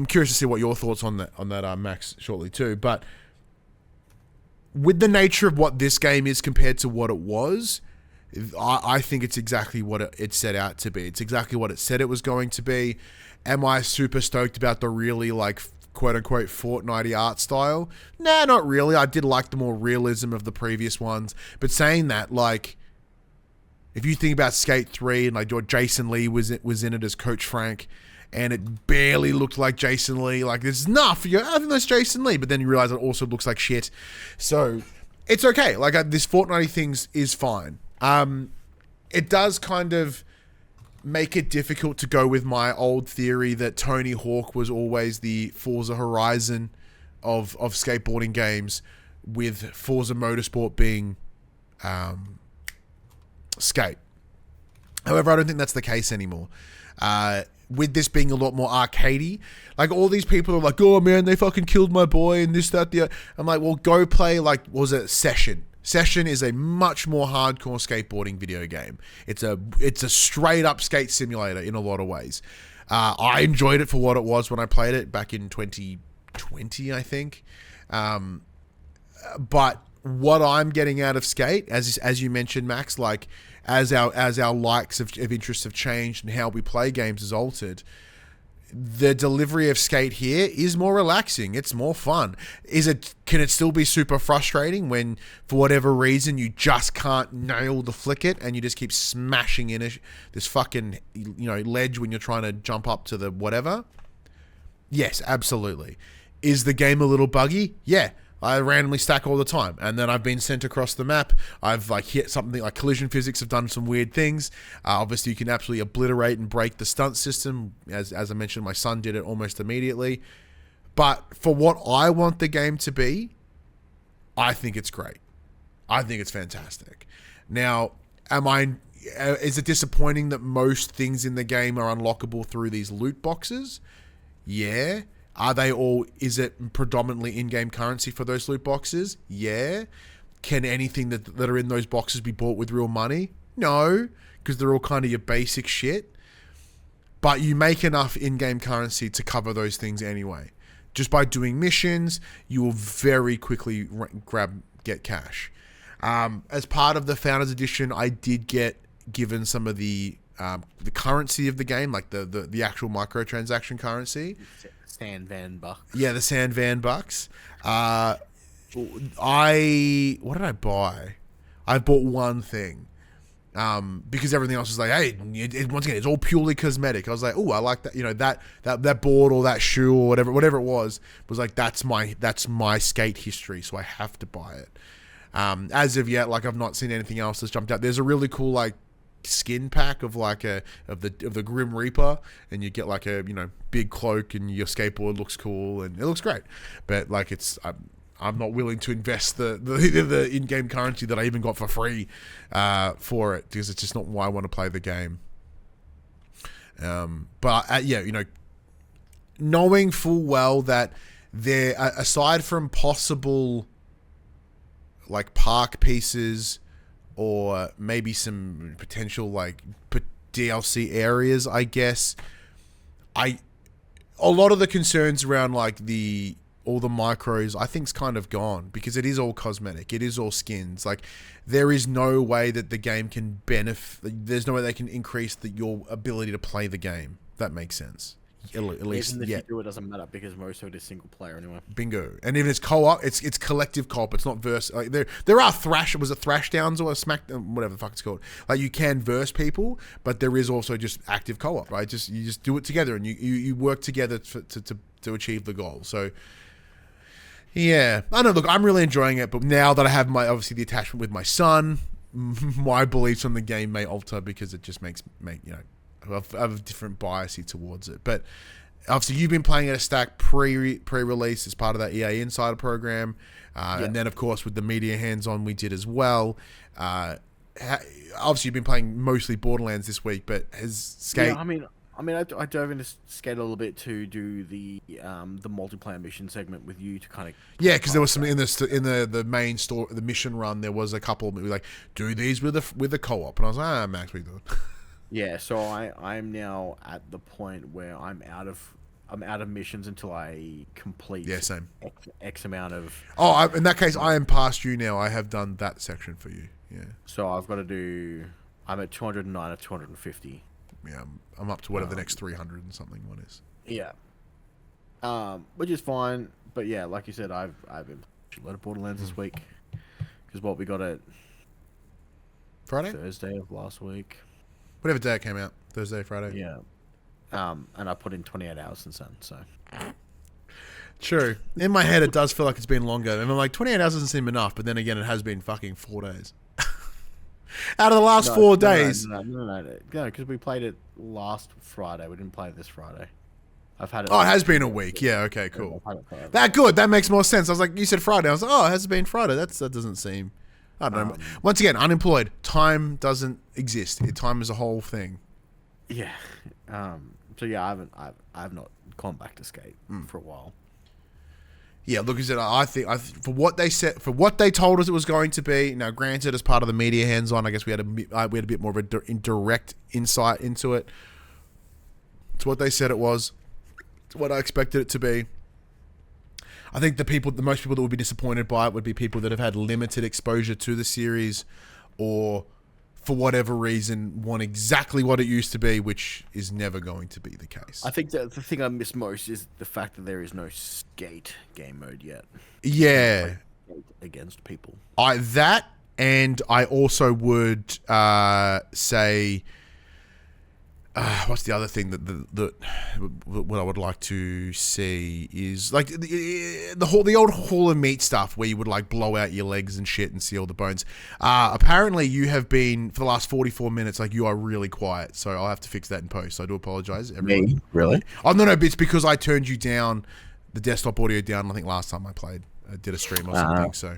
curious to see what your thoughts on that Max, shortly too. But with the nature of what this game is compared to what it was, I think it's exactly what it set out to be. It's exactly what it said it was going to be. Am I super stoked about the really like quote-unquote Fortnite-y art style? Nah, not really. I did like the more realism of the previous ones. But saying that, like, if you think about Skate 3 and like Jason Lee was in it as Coach Frank, and it barely looked like Jason Lee, like there's enough. I think that's Jason Lee, but then you realize it also looks like shit. So it's okay. Like this Fortnite-y things is fine. It does kind of make it difficult to go with my old theory that Tony Hawk was always the Forza Horizon of skateboarding games, with Forza Motorsport being Skate. However, I don't think that's the case anymore. With this being a lot more arcadey, like all these people are like, oh man, they fucking killed my boy and this, that, the other. I'm like, well, go play like, what was it, Session? Session is a much more hardcore skateboarding video game. It's a straight up skate simulator in a lot of ways. I enjoyed it for what it was when I played it back in 2020, I think. But what I'm getting out of Skate, as you mentioned, Max, like as our likes of interests have changed and how we play games has altered, the delivery of Skate here is more relaxing. It's more fun. Can it still be super frustrating when, for whatever reason, you just can't nail the flick it and you just keep smashing in this fucking ledge when you're trying to jump up to the whatever? Yes, absolutely. Is the game a little buggy? Yeah. I randomly stack all the time, and then I've been sent across the map. I've like hit something like collision physics have done some weird things. Obviously, you can absolutely obliterate and break the stunt system. As I mentioned, my son did it almost immediately. But for what I want the game to be, I think it's great. I think it's fantastic. Now, is it disappointing that most things in the game are unlockable through these loot boxes? Yeah. Is it predominantly in-game currency for those loot boxes? Yeah. Can anything that are in those boxes be bought with real money? No, because they're all kind of your basic shit. But you make enough in-game currency to cover those things anyway. Just by doing missions, you will very quickly get cash. As part of the Founders Edition, I did get given some of the currency of the game, like the actual microtransaction currency. Sand Van Bucks. Yeah, the Sand Van Bucks. What did I buy? I bought one thing. Because everything else was like, hey, once again, it's all purely cosmetic. I was like, oh, I like that. That board or that shoe or whatever it was like, that's my skate history, so I have to buy it. As of yet, like I've not seen anything else that's jumped out. There's a really cool like skin pack of like of the Grim Reaper, and you get like a big cloak and your skateboard looks cool and it looks great, but like I'm not willing to invest the in-game currency that I even got for free for it, because it's just not why I want to play the game. But knowing full well that there, aside from possible like park pieces or maybe some potential like DLC areas, I guess, a lot of the concerns around like all the micros, I think, is kind of gone because it is all cosmetic. It is all skins. Like, there is no way that the game can benefit. There's no way they can increase your ability to play the game. That makes sense. At least, even if you do, it doesn't matter because most of it is single player anyway. Bingo. And even it's co-op, it's collective co-op. It's not verse. Like, there are thrash. Was it thrash downs or smack? Whatever the fuck it's called. Like, you can verse people, but there is also just active co-op. Right? You just do it together and you work together to achieve the goal. So. Yeah, I know. Look, I'm really enjoying it, but now that I have obviously the attachment with my son, my beliefs on the game may alter because it just makes I have a different bias towards it. But obviously, you've been playing at a stack pre-release as part of that EA Insider program, and then of course with the media hands-on we did as well. Obviously, you've been playing mostly Borderlands this week, but has Skate? Yeah, I dove into Skate a little bit to do the multiplayer mission segment with you to kind of because there was some in the main store, the mission run. There was a couple like do these with the co-op, and I was like, Max, what are you doing? Yeah, so I'm now at the point where I'm out of missions until I complete same X amount of. In that case, I am past you now. I have done that section for you. Yeah. So I've got to do. I'm at 209 of 250. Yeah, I'm up to whatever the next 300 and something one is. Yeah. Which is fine, but yeah, like you said, I've been playing a lot of Borderlands this week because we got it Friday, Thursday of last week. Whatever day it came out, Thursday, Friday. Yeah. And I put in 28 hours since then, so. True. In my head, it does feel like it's been longer. And I'm like, 28 hours doesn't seem enough, but then again, it has been fucking 4 days. Out of the last 4 days. No, because we played it last Friday. We didn't play it this Friday. I've had it. Oh, it has been a week. Yeah, okay, cool. That good. That makes more sense. I was like, you said Friday. I was like, oh, it has been Friday. That doesn't seem... I don't know. Once again, unemployed. Time doesn't exist. Time is a whole thing. Yeah. So yeah, I've not gone back to Skate for a while. Yeah, look, I think for what they said, for what they told us it was going to be. Now, granted, as part of the media hands-on, I guess we had a bit more of a direct insight into it. It's what they said it was. It's what I expected it to be. I think the most people that would be disappointed by it would be people that have had limited exposure to the series, or for whatever reason want exactly what it used to be, which is never going to be the case. I think the thing I miss most is the fact that there is no Skate game mode yet. Yeah, against people. And I also would say. What's the other thing that what I would like to see is like the old Hall of Meat stuff where you would like blow out your legs and shit and see all the bones. Apparently you have been for the last 44 minutes like you are really quiet, so I'll have to fix that in post. So I do apologize, everyone. Me? Really? Oh no, it's because I turned you down, the desktop audio down. I think last time I did a stream or something. So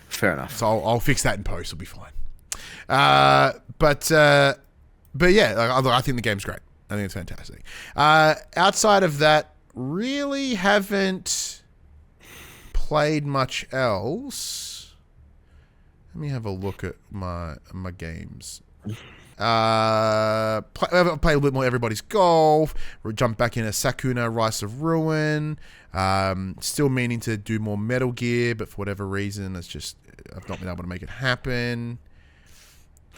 fair enough. So I'll fix that in post. It'll be fine. But yeah, I think the game's great. I think it's fantastic. Outside of that, really haven't played much else. Let me have a look at my games. I've played a little bit more Everybody's Golf. We jumped back into Sakuna Rise of Ruin. Still meaning to do more Metal Gear, but for whatever reason, I've not been able to make it happen.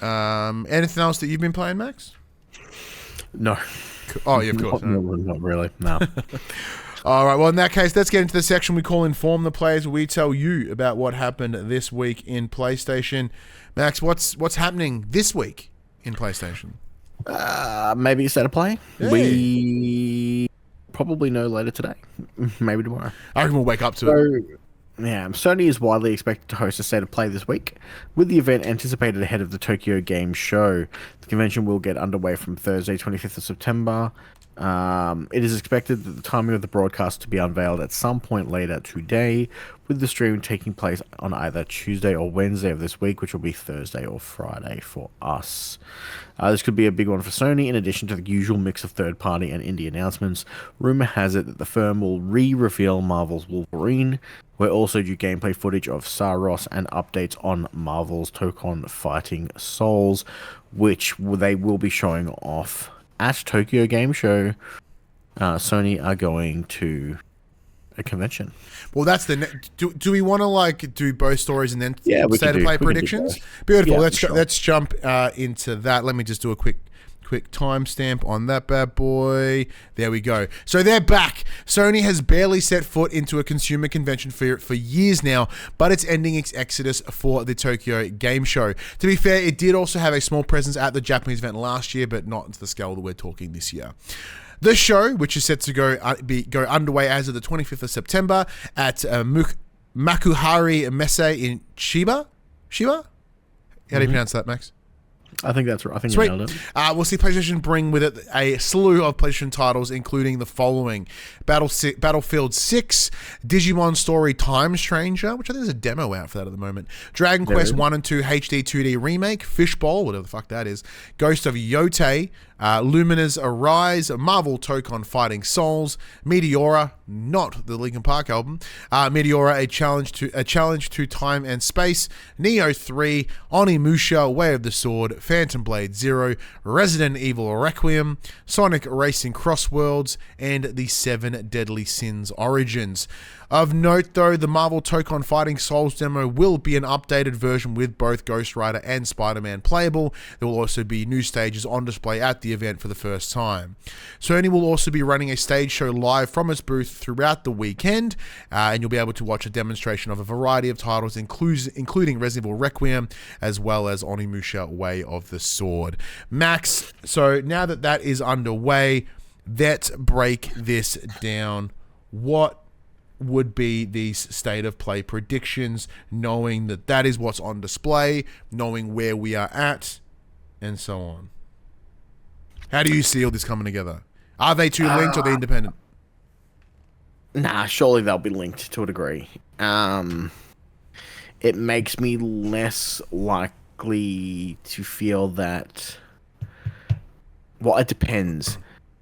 Anything else that you've been playing, Max? No. Oh, yeah, of course. Not really. No. All right. Well, in that case, let's get into the section we call Inform the Players, where we tell you about what happened this week in PlayStation. Max, what's happening this week in PlayStation? Maybe a state of play. Hey. We probably know later today. Maybe tomorrow. I reckon we'll wake up to it. Yeah, Sony is widely expected to host a state of play this week, with the event anticipated ahead of the Tokyo Game Show. The convention will get underway from Thursday, 25th of September, It is expected that the timing of the broadcast to be unveiled at some point later today, with the stream taking place on either Tuesday or Wednesday of this week, which will be Thursday or Friday for us. This could be a big one for Sony, in addition to the usual mix of third-party and indie announcements. Rumor has it that the firm will re-reveal Marvel's Wolverine. We're also due gameplay footage of Saros and updates on Marvel's Tokon Fighting Souls, which they will be showing off at Tokyo Game Show. Sony are going to a convention. Well, that's do we want to do both stories and then state of play predictions? Beautiful. Yeah, Let's jump into that. Let me just do a quick timestamp on that bad boy. There we go. So they're back. Sony has barely set foot into a consumer convention for years now, but it's ending its exodus for the Tokyo Game Show. To be fair, it did also have a small presence at the Japanese event last year, but not to the scale that we're talking this year. The show, which is set to go underway as of the 25th of September at Makuhari Messe in Chiba? How do you pronounce that, Max? I think that's right. I think Sweet. you nailed it. We'll see PlayStation bring with it a slew of PlayStation titles, including the following: Battlefield 6, Digimon Story Time Stranger, which I think there's a demo out for that at the moment, Dragon Quest 1 and 2 HD 2D Remake, Fishbowl, whatever the fuck that is, Ghost of Yotei, Lumina's Arise, Marvel Tokon Fighting Souls, Meteora, not the Linkin Park album, Meteora, a challenge to time and space, Neo 3, Onimusha, Way of the Sword, Phantom Blade 0, Resident Evil Requiem, Sonic Racing Crossworlds, and the 7 Deadly Sins Origins. Of note, though, the Marvel Tokon Fighting Souls demo will be an updated version with both Ghost Rider and Spider-Man playable. There will also be new stages on display at the event for the first time. Sony will also be running a stage show live from its booth throughout the weekend, and you'll be able to watch a demonstration of a variety of titles, including Resident Evil Requiem, as well as Onimusha Way of the Sword. Max, so now that is underway, let's break this down. What would be these state of play predictions, knowing that is what's on display, knowing where we are at, and so on? How do you see all this coming together? Are they two linked or are they independent? Nah, surely they'll be linked to a degree. It makes me less likely to feel that. Well, it depends.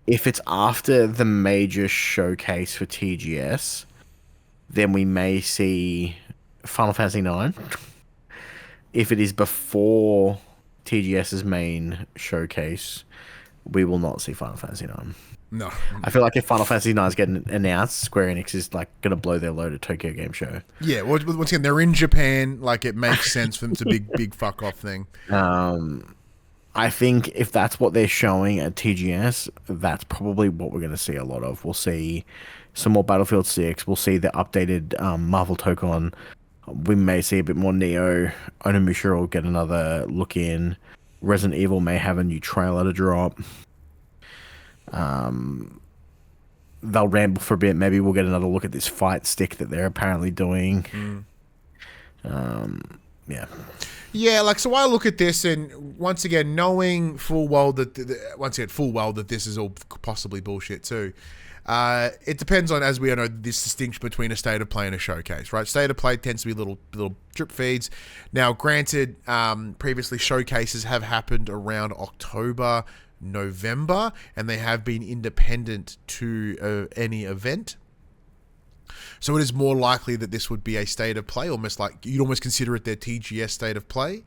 If it's after the major showcase for TGS, then we may see Final Fantasy IX. If it is before TGS's main showcase, we will not see Final Fantasy IX. No. I feel like if Final Fantasy IX is getting announced, Square Enix is going to blow their load at Tokyo Game Show. Yeah, well, once again, they're in Japan. It makes sense for them to big fuck off thing. I think if that's what they're showing at TGS, that's probably what we're going to see a lot of. We'll see some more Battlefield 6. We'll see the updated Marvel Tokon. We may see a bit more Neo. Onimusha will get another look in. Resident Evil may have a new trailer to drop. They'll ramble for a bit. Maybe we'll get another look at this fight stick that they're apparently doing. Yeah. Yeah, so I look at this, and once again, knowing full well that this is all possibly bullshit too. It depends on, as we know, this distinction between a state of play and a showcase, right? State of play tends to be little drip feeds. Now, granted, previously showcases have happened around October, November, and they have been independent to any event. So it is more likely that this would be a state of play, almost like you'd almost consider it their TGS state of play.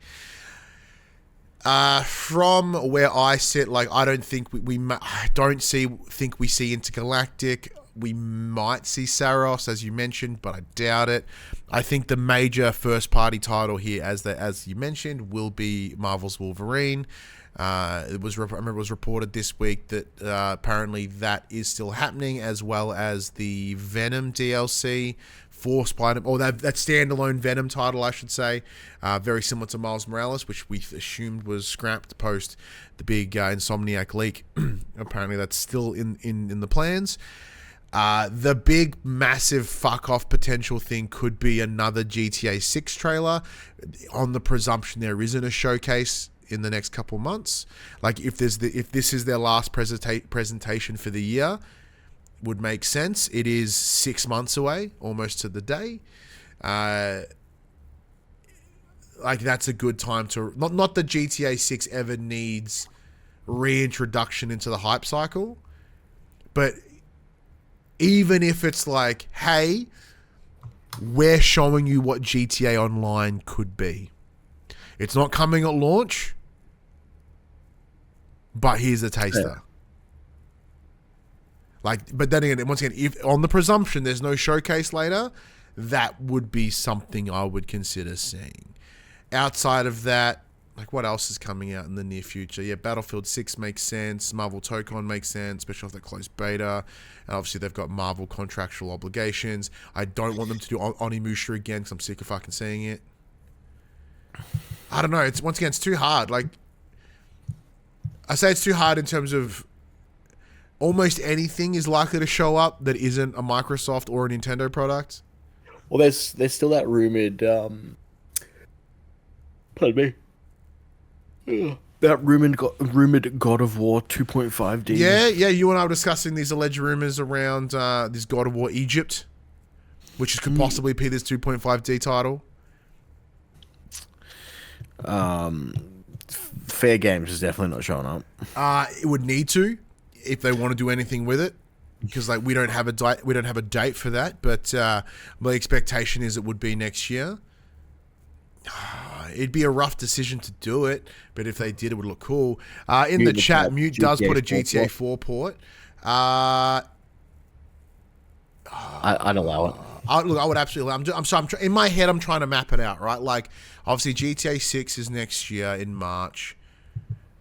From where I sit, I don't think think we see Intergalactic. We might see Saros, as you mentioned, but I doubt it. I think the major first-party title here, as you mentioned, will be Marvel's Wolverine. I remember it was reported this week that apparently that is still happening, as well as the Venom DLC for Spider-Man, or that standalone Venom title, I should say, very similar to Miles Morales, which we assumed was scrapped post the big Insomniac leak. Apparently that's still in the plans. The big, massive fuck-off potential thing could be another GTA 6 trailer, on the presumption there isn't a showcase in the next couple months. Like if this is their last presentation for the year, would make sense. It is 6 months away, almost to the day. Like that's a good time to not that GTA 6 ever needs reintroduction into the hype cycle, but even if it's like, hey, we're showing you what GTA Online could be. It's not coming at launch, but here's a taster. Yeah. Like, but then again, once again, if on the presumption there's no showcase later, that would be something I would consider seeing. Outside of that, like what else is coming out in the near future? Yeah, Battlefield 6 makes sense. Marvel Tokon makes sense, especially off the closed beta. And obviously they've got Marvel contractual obligations. I don't want them to do Onimusha again because I'm sick of fucking seeing it. I don't know. It's once again, it's too hard. Like, I say it's too hard in terms of almost anything is likely to show up that isn't a Microsoft or a Nintendo product. Well, there's still that rumored. Pardon me. That rumored God of War 2.5D. Yeah. You and I were discussing these alleged rumors around this God of War Egypt, which could possibly be this 2.5D title. Fair Games is definitely not showing up. It would need to if they want to do anything with it, because like we don't have a date for that. But my expectation is it would be next year. It'd be a rough decision to do it, but if they did, it would look cool. In the chat, Mute does put a GTA 4 port. I'd allow it. I would absolutely. I'm sorry. In my head, I'm trying to map it out, right? Like, obviously, GTA 6 is next year in March.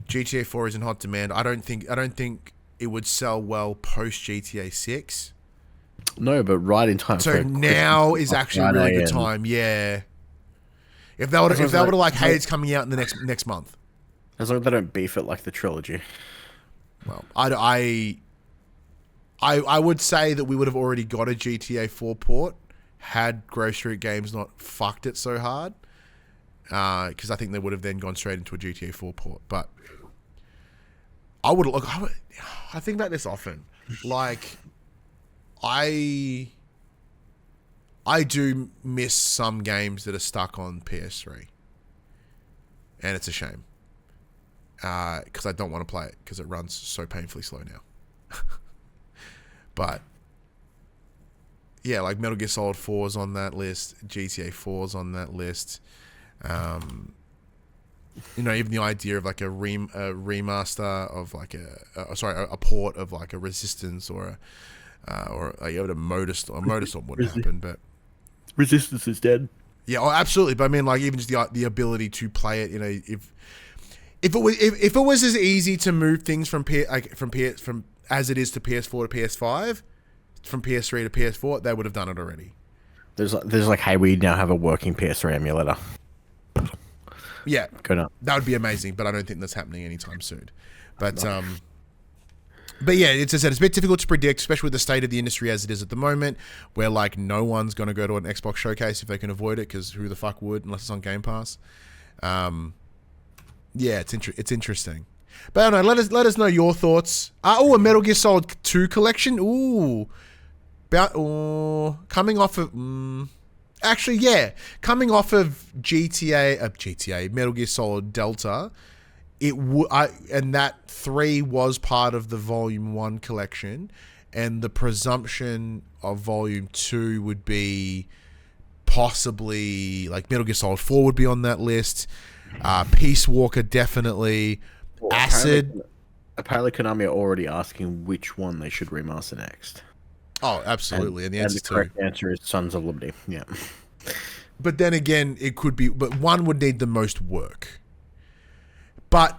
GTA 4 is in hot demand. I don't think it would sell well post GTA 6. No, but right in time. So now is actually a really good time. Yeah. If they were to like, hey, it's coming out in the next month. As long as they don't beef it like the trilogy. Well, I would say that we would have already got a GTA 4 port had Grove Street Games not fucked it so hard. Because I think they would have then gone straight into a GTA 4 port. But I think about this often. Like, I do miss some games that are stuck on PS3. And it's a shame. Because I don't want to play it because it runs so painfully slow now. But yeah, like Metal Gear Solid 4 is on that list. GTA 4 is on that list. Even the idea of like a remaster of like a port of like a Resistance or a Motorstorm wouldn't happen, but Resistance is dead. Yeah, absolutely. But I mean, like even just the ability to play it, if it was as easy to move things from as it is to PS4 to PS5, from PS3 to PS4, they would have done it already. There's like, hey, we now have a working PS3 emulator. Yeah, good enough. That would be amazing, but I don't think that's happening anytime soon. But but yeah, it's as I said, it's a bit difficult to predict, especially with the state of the industry as it is at the moment, where like no one's going to go to an Xbox showcase if they can avoid it, because who the fuck would, unless it's on Game Pass. Yeah, it's interesting. But I don't know, let us know your thoughts. A Metal Gear Solid 2 collection. Coming off of coming off of GTA Metal Gear Solid Delta, and that 3 was part of the Volume 1 collection, and the presumption of Volume 2 would be possibly like Metal Gear Solid 4 would be on that list. Peace Walker definitely. Well, Acid. Apparently Konami are already asking which one they should remaster next. Oh, absolutely. And the correct answer is Sons of Liberty. Yeah. But then again, it could be, but one would need the most work. But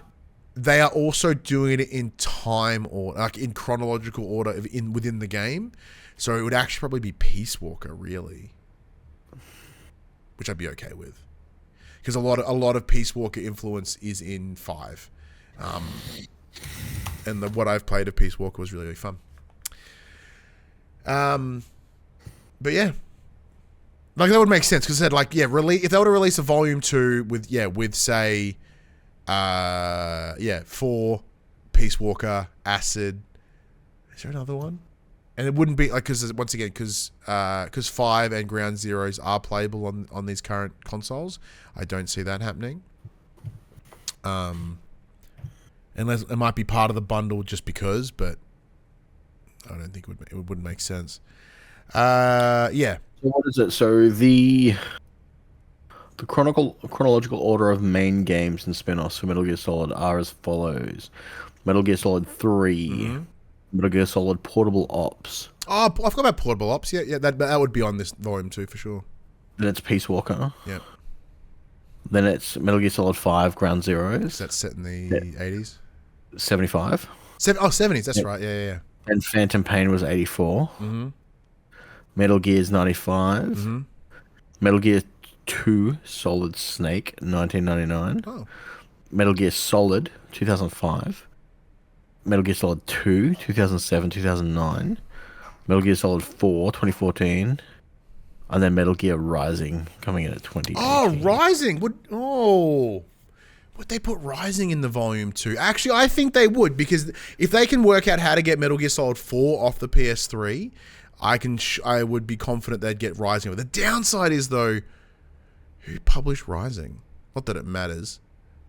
they are also doing it in time or like in chronological order within the game. So it would actually probably be Peace Walker, really, which I'd be okay with, because a lot of Peace Walker influence is in 5, and what I've played of Peace Walker was really, really fun. But yeah, like that would make sense because said like if they were to release a Volume 2 with say Yeah, 4, Peace Walker, Acid. Is there another one? And it wouldn't be like because 5 and Ground Zeroes are playable on these current consoles. I don't see that happening. Unless it might be part of the bundle just because, but I don't think it wouldn't make sense. Yeah. So what is it? So the chronological order of main games and spin-offs for Metal Gear Solid are as follows: Metal Gear Solid 3, Metal Gear Solid Portable Ops. Oh, I forgot about Portable Ops. Yeah, that would be on this volume too for sure. Then it's Peace Walker. Yeah. Then it's Metal Gear Solid 5, Ground Zeroes. That's set in the 80s. 75. 70s. That's right. Yeah. And Phantom Pain was 84. Mm-hmm. Metal Gear's 95. Mm-hmm. Metal Gear 2 Solid Snake 1999. Oh. Metal Gear Solid 2005. Metal Gear Solid 2 2007 2009. Metal Gear Solid 4 2014. And then Metal Gear Rising coming in at 2018. Oh, Rising would they put Rising in the volume 2? Actually, I think they would, because if they can work out how to get Metal Gear Solid 4 off the PS3, I would be confident they'd get Rising. But the downside is, though, who published Rising? Not that it matters,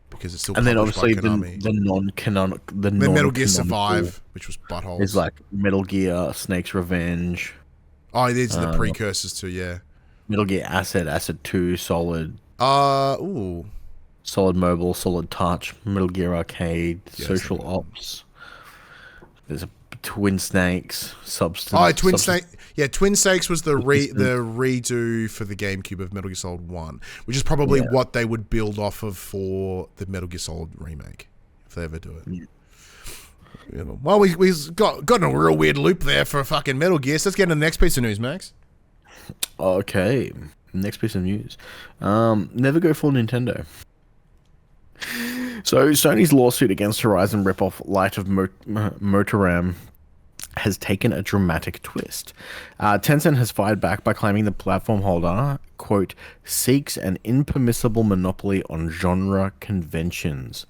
because it's still and published then obviously by Konami. the non-canon, Then Metal Gear Survive, which was buttholes. Is like Metal Gear Snake's Revenge. Oh, these are the precursors to, yeah. Metal Gear Acid 2, Solid. Ooh. Solid Mobile, Solid Touch, Metal Gear Arcade, Yes, Social Ops. There's a Twin Snakes, Substance. Oh, Twin Snakes. Yeah, Twin Snakes was the redo for the GameCube of Metal Gear Solid 1, which is probably what they would build off of for the Metal Gear Solid remake, if they ever do it. Yeah. You know, well, we've got in a real weird loop there for fucking Metal Gear. So let's get into the next piece of news, Max. Okay, next piece of news. Never go full Nintendo. So Sony's lawsuit against Horizon ripoff Light of Motoram has taken a dramatic twist. Tencent has fired back by claiming the platform holder, quote, seeks an impermissible monopoly on genre conventions.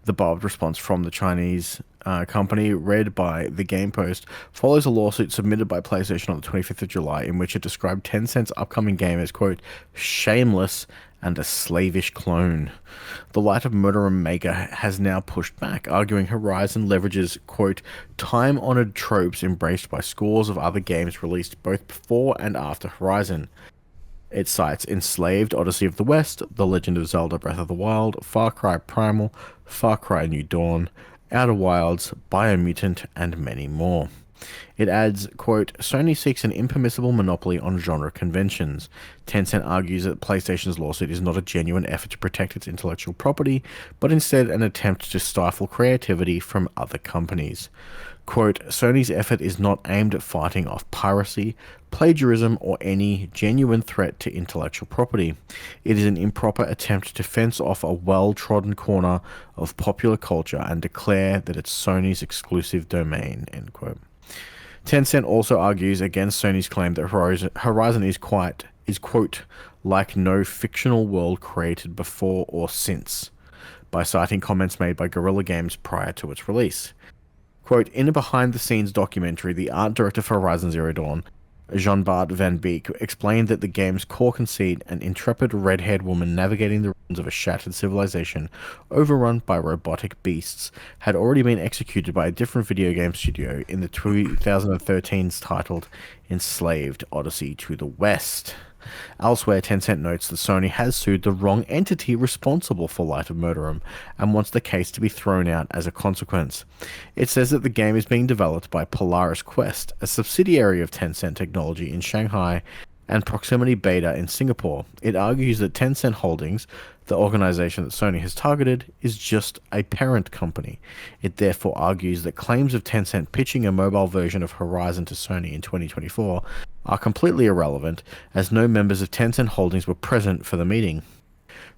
The barbed response from the Chinese company, read by The Game Post, follows a lawsuit submitted by PlayStation on the 25th of July in which it described Tencent's upcoming game as, quote, shameless and a slavish clone. The Light of Murderer maker has now pushed back, arguing Horizon leverages, quote, time-honored tropes embraced by scores of other games released both before and after Horizon. It cites Enslaved, Odyssey of the West, The Legend of Zelda Breath of the Wild, Far Cry Primal, Far Cry New Dawn, Outer Wilds, Biomutant, and many more. It adds, quote, Sony seeks an impermissible monopoly on genre conventions. Tencent argues that PlayStation's lawsuit is not a genuine effort to protect its intellectual property, but instead an attempt to stifle creativity from other companies. Quote, Sony's effort is not aimed at fighting off piracy, plagiarism, or any genuine threat to intellectual property. It is an improper attempt to fence off a well-trodden corner of popular culture and declare that it's Sony's exclusive domain, end quote. Tencent also argues against Sony's claim that Horizon is, quote, like no fictional world created before or since, by citing comments made by Guerrilla Games prior to its release. Quote, in a behind-the-scenes documentary, the art director for Horizon Zero Dawn, Jean-Bart Van Beek, explained that the game's core conceit, an intrepid red-haired woman navigating the ruins of a shattered civilization overrun by robotic beasts, had already been executed by a different video game studio in the 2013's titled Enslaved, Odyssey to the West. Elsewhere, Tencent notes that Sony has sued the wrong entity responsible for Light of Murderum and wants the case to be thrown out as a consequence. It says that the game is being developed by Polaris Quest, a subsidiary of Tencent Technology in Shanghai, and Proximity Beta in Singapore. It argues that Tencent Holdings, the organization that Sony has targeted, is just a parent company. It therefore argues that claims of Tencent pitching a mobile version of Horizon to Sony in 2024 are completely irrelevant, as no members of Tencent Holdings were present for the meeting.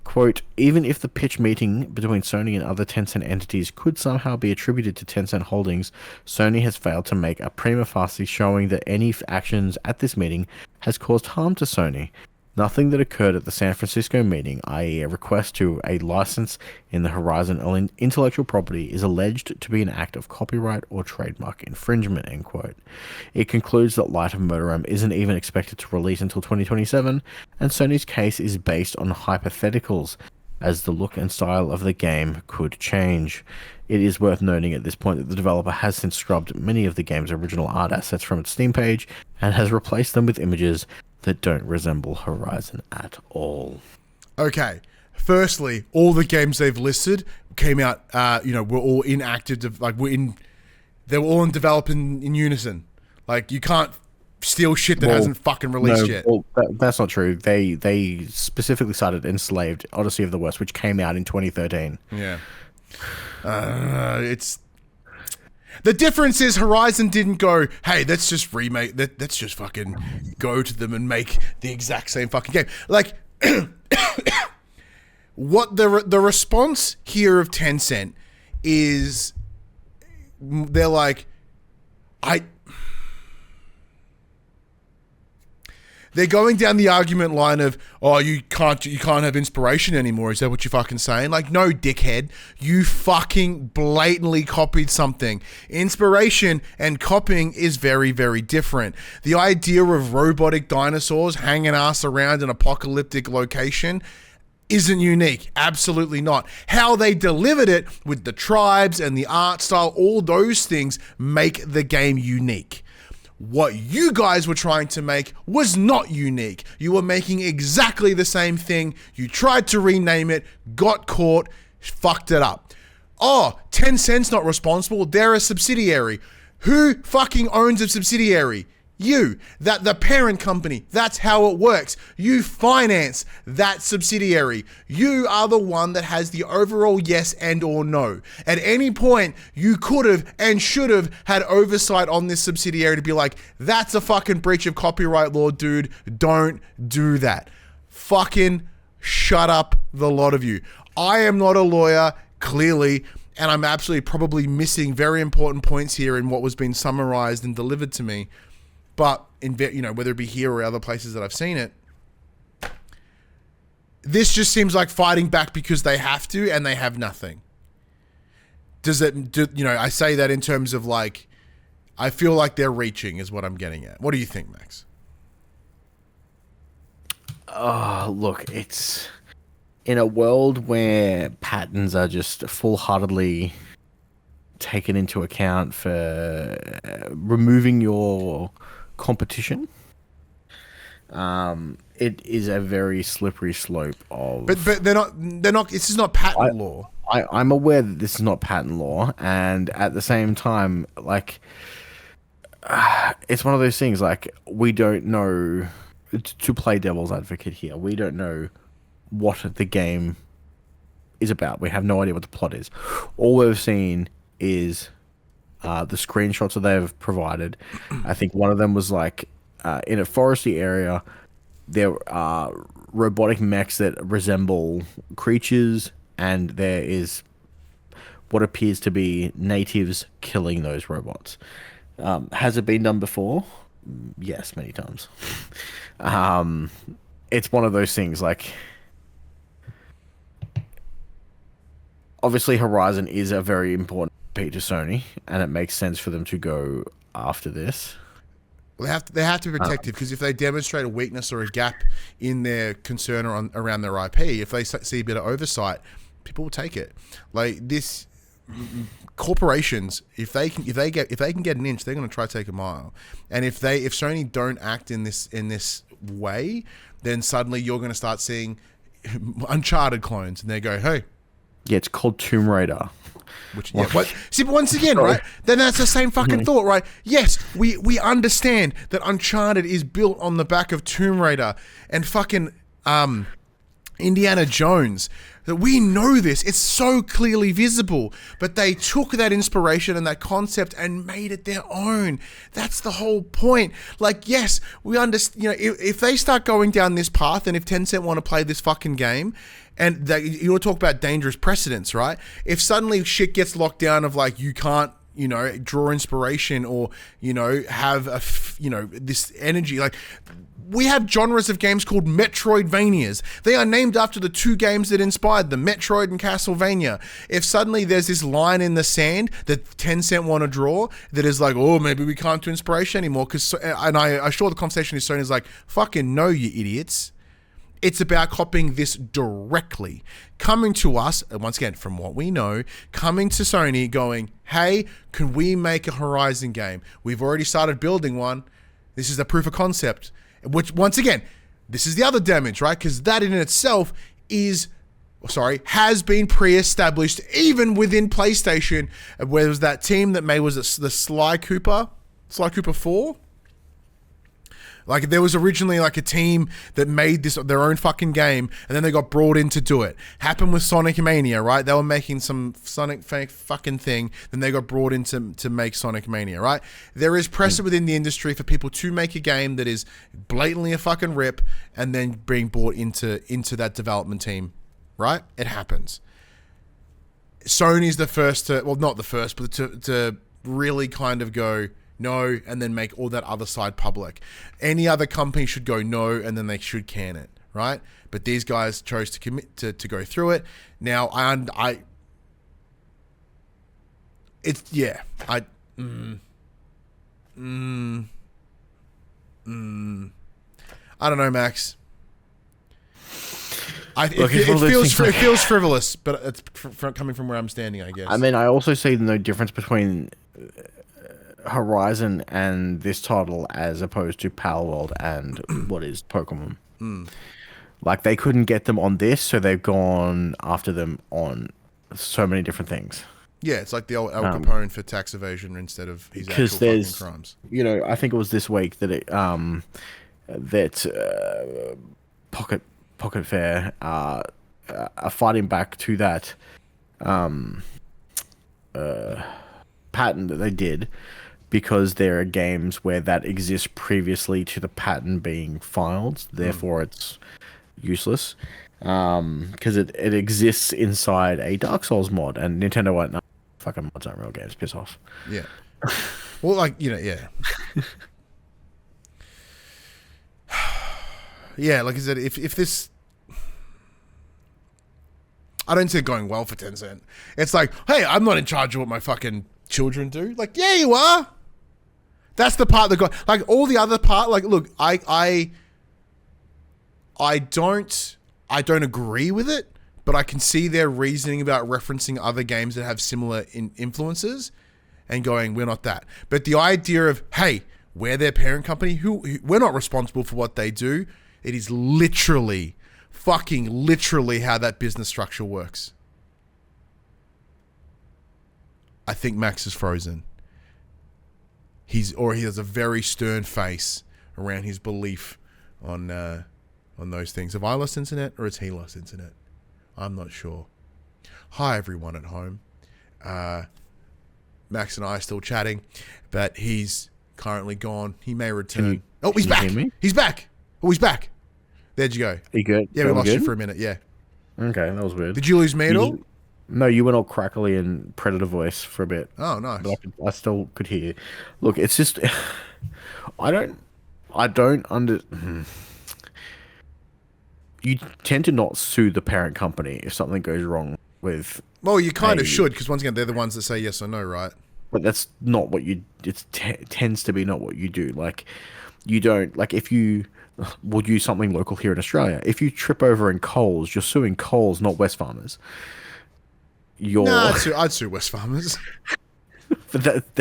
Quote, even if the pitch meeting between Sony and other Tencent entities could somehow be attributed to Tencent Holdings, Sony has failed to make a prima facie showing that any actions at this meeting has caused harm to Sony. Nothing that occurred at the San Francisco meeting, i.e. a request to a license in the Horizon intellectual property, is alleged to be an act of copyright or trademark infringement, end quote. It concludes that Light of Motoram isn't even expected to release until 2027, and Sony's case is based on hypotheticals, as the look and style of the game could change. It is worth noting at this point that the developer has since scrubbed many of the game's original art assets from its Steam page, and has replaced them with images that don't resemble Horizon at all. Okay. Firstly, all the games they've listed came out, were all in active, they were all in developing in unison. Like, you can't steal shit that hasn't fucking released yet. Well, that's not true. They specifically cited Enslaved, Odyssey of the West, which came out in 2013. Yeah. The difference is Horizon didn't go, hey, let's just remake, let's just fucking go to them and make the exact same fucking game. Like, what the response here of Tencent is, they're like, they're going down the argument line of, oh, you can't have inspiration anymore. Is that what you're fucking saying? Like, no, dickhead. You fucking blatantly copied something. Inspiration and copying is very, very different. The idea of robotic dinosaurs hanging ass around an apocalyptic location isn't unique. Absolutely not. How they delivered it with the tribes and the art style, all those things make the game unique. What you guys were trying to make was not unique. You were making exactly the same thing. You tried to rename it, got caught, fucked it up. Oh, Tencent's not responsible. They're a subsidiary. Who fucking owns a subsidiary? You. That the parent company. That's how it works. You finance that subsidiary. You are the one that has the overall yes and or no. At any point, you could have and should have had oversight on this subsidiary to be like, that's a fucking breach of copyright law, dude. Don't do that. Fucking shut up, the lot of you. I am not a lawyer, clearly, and I'm absolutely probably missing very important points here in what was being summarized and delivered to me. But, whether it be here or other places that I've seen it, this just seems like fighting back because they have to and they have nothing. I say that in terms of like, I feel like they're reaching is what I'm getting at. What do you think, Max? Oh, look, it's in a world where patents are just full-heartedly taken into account for removing your competition. It is a very slippery slope of. But they're not. This is not patent law. I'm aware that this is not patent law, and at the same time, like, it's one of those things. Like, we don't know. To play devil's advocate here, we don't know what the game is about. We have no idea what the plot is. All we've seen is the screenshots that they've provided. I think one of them was like in a foresty area, there are robotic mechs that resemble creatures, and there is what appears to be natives killing those robots. Has it been done before? Yes, many times. It's one of those things, like, obviously Horizon is a very important IP to Sony, and it makes sense for them to go after this. Well, they have to be protective, because if they demonstrate a weakness or a gap in their concern around their IP, if they see a bit of oversight, people will take it. Like this, corporations, if they can get an inch, they're going to try to take a mile. And if Sony don't act in this way, then suddenly you're going to start seeing Uncharted clones, and they go, hey. Yeah, it's called Tomb Raider. See, but once again, right? Then that's the same fucking thought, right? Yes, we understand that Uncharted is built on the back of Tomb Raider and fucking Indiana Jones. That we know this. It's so clearly visible. But they took that inspiration and that concept and made it their own. That's the whole point. Like, yes, we understand. If they start going down this path, and if Tencent want to play this fucking game, and you want to talk about dangerous precedents, right? If suddenly shit gets locked down of like, you can't draw inspiration or, have this energy. Like, we have genres of games called Metroidvanias. They are named after the two games that inspired them, Metroid and Castlevania. If suddenly there's this line in the sand that Tencent want to draw that is like, oh, maybe we can't do inspiration anymore, and I saw the conversation is Sony's like, fucking no, you idiots. It's about copying this directly. Coming to us, and once again, from what we know, coming to Sony going, hey, can we make a Horizon game? We've already started building one. This is a proof of concept. Which, once again, this is the other damage, right? Because that in itself has been pre-established even within PlayStation, where there was that team that made, was it the Sly Cooper 4? Like, there was originally like a team that made their own fucking game, and then they got brought in to do it. Happened with Sonic Mania, right? They were making some Sonic fucking thing, then they got brought in to make Sonic Mania, right? There is precedent within the industry for people to make a game that is blatantly a fucking rip, and then being brought into that development team, right? It happens. Sony's the first to, well, not the first, but to really kind of go no, and then make all that other side public. Any other company should go no, and then they should can it, right? But these guys chose to commit to go through it. Now, I don't know, Max. It feels frivolous, but it's coming from where I'm standing, I guess. I mean, I also see no difference between Horizon and this title as opposed to Palworld and what is Pokemon. Like, they couldn't get them on this, so they've gone after them on so many different things. Yeah, it's like the old Al Capone for tax evasion instead of his actual fucking crimes. I think it was this week that Pocket Fair are fighting back to that patent that they did, because there are games where that exists previously to the patent being filed, therefore it's useless, because it exists inside a Dark Souls mod, and Nintendo went, no, fucking mods aren't real games, piss off. Yeah. Well, like, yeah. Yeah, like I said, if this... I don't see it going well for Tencent. It's like, hey, I'm not in charge of what my fucking children do. Like, yeah, you are. That's the part that got... Like, all the other part... Like, look, I don't agree with it, but I can see their reasoning about referencing other games that have similar influences and going, we're not that. But the idea of, hey, we're their parent company, we're not responsible for what they do. It is literally, fucking literally how that business structure works. I think Max is frozen. He has a very stern face around his belief on those things. Have I lost internet or has he lost internet? I'm not sure. Hi everyone at home. Max and I are still chatting, but he's currently gone. He may return. He's back. He's back. Oh, he's back. There'd you go. Are you good? Yeah, we lost you for a minute. Yeah. Okay, that was weird. Did you lose me at all? No, you went all crackly and Predator voice for a bit. Oh, nice. But I still could hear you. Look, it's just... I don't You tend to not sue the parent company if something goes wrong with... Well, you kind of should, because once again, they're the ones that say yes or no, right? But that's not what you... It tends to be not what you do. Like, you don't... Like, if you... We'll use something local here in Australia. If you trip over in Coles, you're suing Coles, not Wesfarmers. I'd sue Wesfarmers. But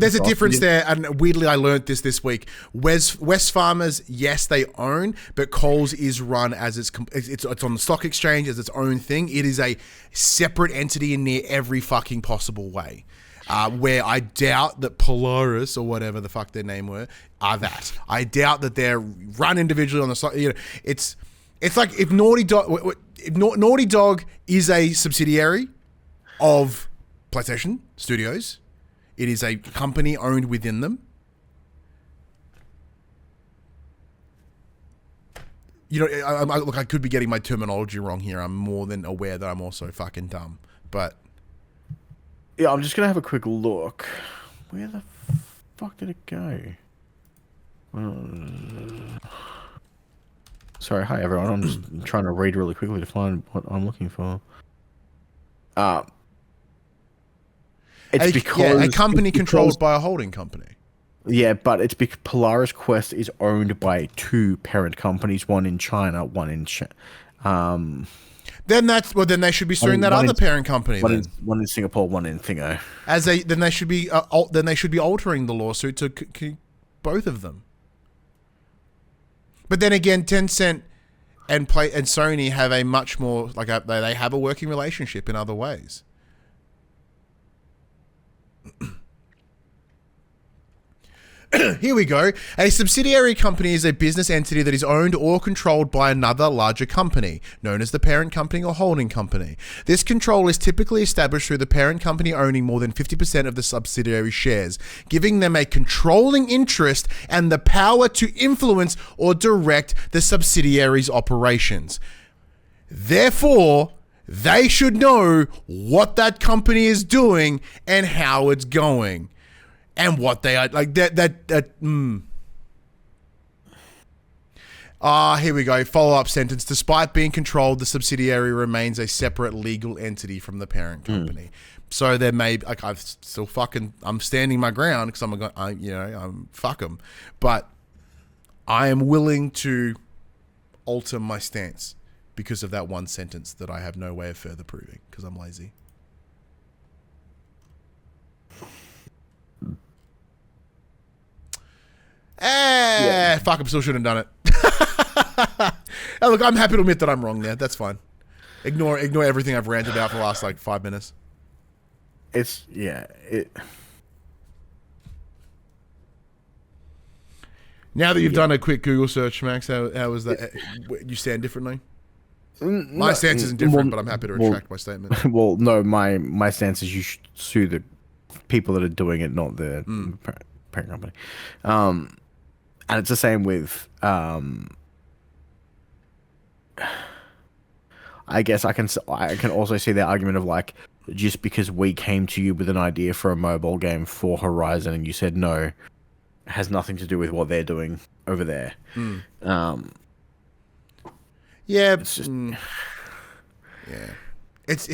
there's a difference there, and weirdly, I learned this week. Wesfarmers, yes, they own, but Coles is run as it's on the stock exchange as its own thing. It is a separate entity in near every fucking possible way. Where I doubt that Polaris or whatever the fuck their name were are that. I doubt that they're run individually on the stock. It's like if Naughty Dog is a subsidiary of PlayStation Studios. It is a company owned within them. Look, I could be getting my terminology wrong here. I'm more than aware that I'm also fucking dumb. But Yeah, I'm just gonna have a quick look. Where the fuck did it go? Sorry, hi everyone. I'm just trying to read really quickly to find what I'm looking for. It's because a company controlled by a holding company. Yeah, but it's because Polaris Quest is owned by two parent companies, one in China, one in Then they should be suing that other parent company. One in Singapore, one in Thingo. Then they should be altering the lawsuit to both of them. But then again, Tencent and Sony have a much more they have a working relationship in other ways. Here we go. A subsidiary company is a business entity that is owned or controlled by another larger company, known as the parent company or holding company. This control is typically established through the parent company owning more than 50% of the subsidiary shares, giving them a controlling interest and the power to influence or direct the subsidiary's operations. Therefore, they should know what that company is doing and how it's going. And what they are like here we go. Follow-up sentence. Despite being controlled, the subsidiary remains a separate legal entity from the parent company. So there may I'm standing my ground because I'm fuck them, but I am willing to alter my stance because of that one sentence that I have no way of further proving because I'm lazy. Fuck, I still shouldn't have done it. Look, I'm happy to admit that I'm wrong there. That's fine. Ignore everything I've ranted about for the last 5 minutes. Now that you've done a quick Google search, Max, how was that? You stand differently? My stance isn't different, but I'm happy to retract my statement. Well, no, my stance is you should sue the people that are doing it, not the parent company. And it's the same with, I guess I can also see the argument of like, just because we came to you with an idea for a mobile game for Horizon and you said no, has nothing to do with what they're doing over there. Yeah, it's just, it's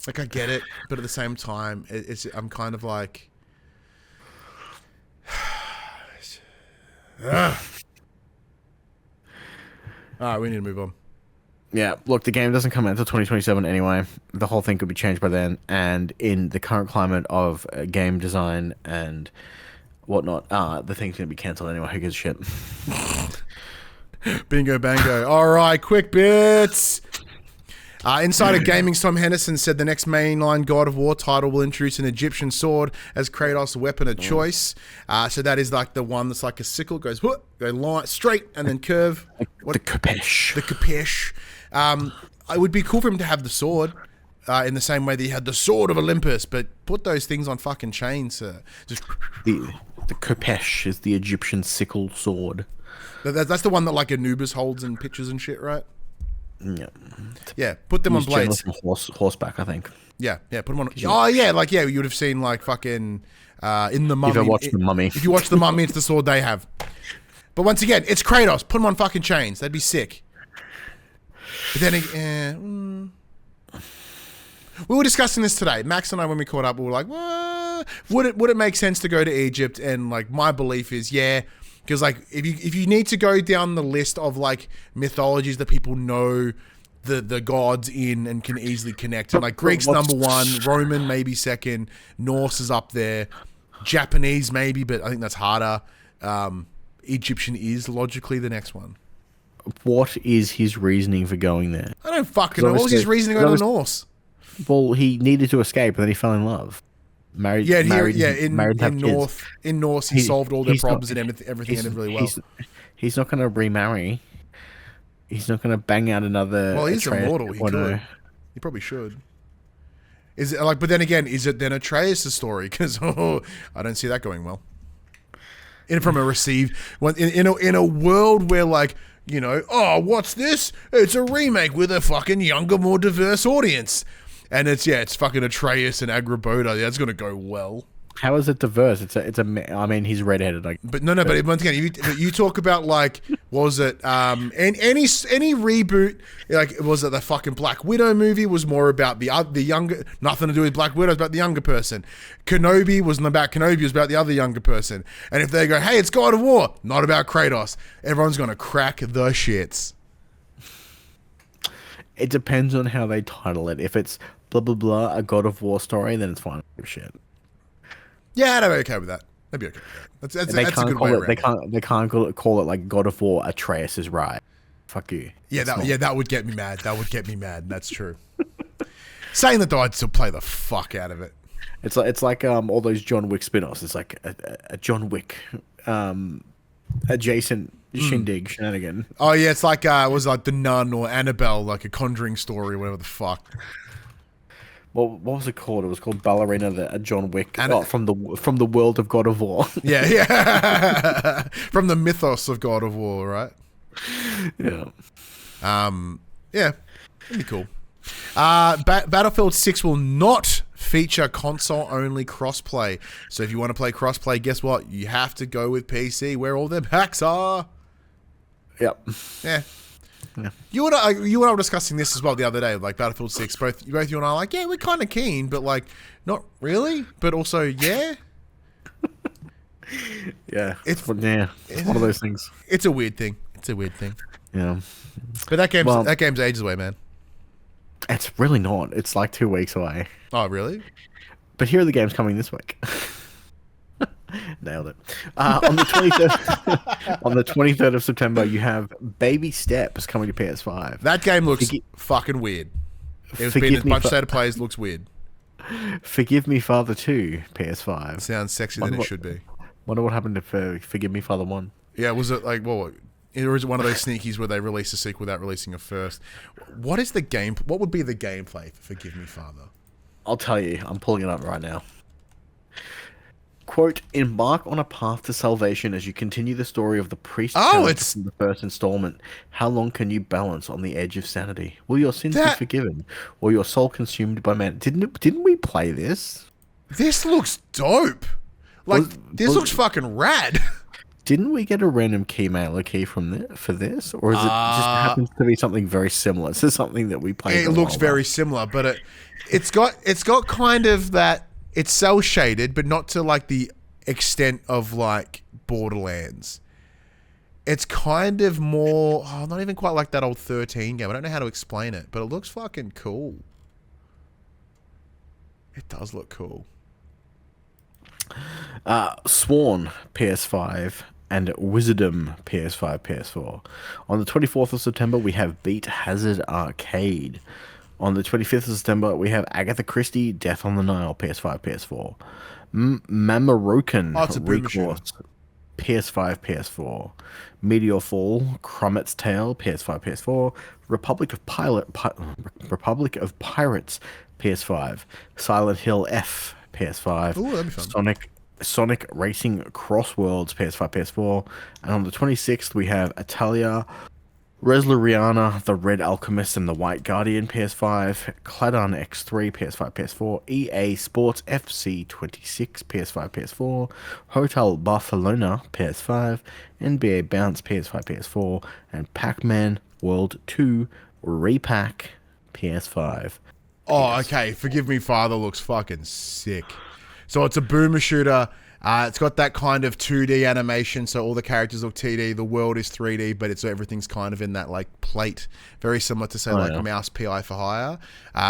like I get it, but at the same time, I'm kind of like. All right, we need to move on. Yeah, look, the game doesn't come out until 2027 anyway. The whole thing could be changed by then. And in the current climate of game design and whatnot, the thing's going to be cancelled anyway. Who gives a shit? Bingo bango. All right, quick bits. Insider Gaming's Tom Henderson said the next mainline God of War title will introduce an Egyptian sword as Kratos' weapon of choice. So that is like the one that's like a sickle, goes line straight and then curve. The Kapesh. The Kapesh. It would be cool for him to have the sword in the same way that he had the sword of Olympus, but put those things on fucking chains. Just the Kapesh is the Egyptian sickle sword. That's the one that like Anubis holds in pictures and shit, right? Yeah, put them on blades. From horseback, I think. Yeah, put them on. Oh yeah, you would have seen like fucking in the Mummy. If I watched the Mummy, if you watch the Mummy, it's the sword they have. But once again, it's Kratos. Put them on fucking chains. That'd be sick. But then, we were discussing this today. Max and I, when we caught up, we were like, what? Would it make sense to go to Egypt? And like, my belief is, yeah. Because like if you need to go down the list of like mythologies that people know the gods in and can easily connect, and like Greek's number one, Roman maybe second, Norse is up there, Japanese maybe, but I think that's harder. Egyptian is logically the next one. What is his reasoning for going there? I don't fucking know. What was his reasoning to go to the Norse? Well, he needed to escape, and then he fell in love. In Norse, he solved all their problems and everything ended really well. He's not going to remarry. He's not going to bang out another. Well, he's immortal. He could. He probably should. Is it like? But then again, is it then Atreus' story? Because I don't see that going well. From a in a world where like what's this? It's a remake with a fucking younger, more diverse audience. And it's fucking Atreus and Agrabota. Yeah, that's gonna go well. How is it diverse? I mean, he's redheaded. Like, but no. But once again, you talk about like, what was it? And any reboot, like, was it the fucking Black Widow movie? Was more about the younger, nothing to do with Black Widow. It was about the younger person. Kenobi wasn't about Kenobi. It was about the other younger person. And if they go, hey, it's God of War, not about Kratos, everyone's gonna crack the shits. It depends on how they title it. If it's blah blah blah, a God of War story, then it's fine. Shit. Yeah, I'd be okay with that. I'd be okay with that. That's a good way around. They can't call it like God of War. Atreus is right. Fuck you. Yeah, that would get me mad. That's true. Saying that though, I'd still play the fuck out of it. It's like all those John Wick spin-offs. It's like a John Wick adjacent shindig shenanigan. Oh yeah, it's like was like The Nun or Annabelle, like a Conjuring story, whatever the fuck. What was it called? It was called Ballerina, a John Wick from the world of God of War. Yeah. From the mythos of God of War, right? Yeah. Yeah, that'd be cool. Battlefield 6 will not feature console-only crossplay. So if you want to play crossplay, guess what? You have to go with PC, where all their packs are. Yep. Yeah. You and I were discussing this as well the other day, like Battlefield 6. Both you and I are like, yeah, we're kind of keen, but like, not really. But also, yeah. Yeah. It's one of those things. It's a weird thing. Yeah. But that game's ages away, man. It's really not. It's like 2 weeks away. Oh, really? But here are the games coming this week. Nailed it. On the 23rd, on the 23rd of September, you have Baby Steps coming to PS5. That game looks fucking weird. It's been as much state of plays, looks weird. Forgive Me Father 2, PS5. Sounds sexier than it should be. Wonder what happened to Forgive Me Father 1. Yeah, was it like, what? Or is it one of those sneakies where they release a sequel without releasing a first? What is the game? What would be the gameplay for Forgive Me Father? I'll tell you. I'm pulling it up right now. Quote, embark on a path to salvation as you continue the story of the priest from the first installment. How long can you balance on the edge of sanity? Will your sins be forgiven, or your soul consumed by man? Didn't we play this? This looks dope. Like, this looks fucking rad. Didn't we get a random keymailer key for this? Or is it just happens to be something very similar? It's just something that we played. It looks very similar, but it's got kind of that. It's cell shaded, but not to like the extent of like Borderlands. It's kind of more, not even quite like that old 13 game. I don't know how to explain it, but it looks fucking cool. It does look cool. Sworn PS5 and Wizardom PS5, PS4. On the 24th of September, we have Beat Hazard Arcade. On the 25th of September, we have Agatha Christie, Death on the Nile, PS5, PS4. Mamarokan, Recourse, PS5, PS4. Meteor Fall, Crummets Tale, PS5, PS4. Republic of Pirates, PS5. Silent Hill F, PS5. Ooh, that'd be fun. Sonic Racing Crossworlds, PS5, PS4. And on the 26th, we have Italia Resleriana, The Red Alchemist and the White Guardian, PS5, Cladan X3, PS5, PS4, EA Sports FC 26, PS5, PS4, Hotel Barcelona, PS5, NBA Bounce, PS5, PS4, and Pac-Man World 2 Repack, PS5. Oh, okay. Forgive Me Father looks fucking sick. So it's a boomer shooter. It's got that kind of 2D animation, so all the characters look 2D. The world is 3D, but everything's kind of in that like plate, very similar to say a Mouse PI for Hire.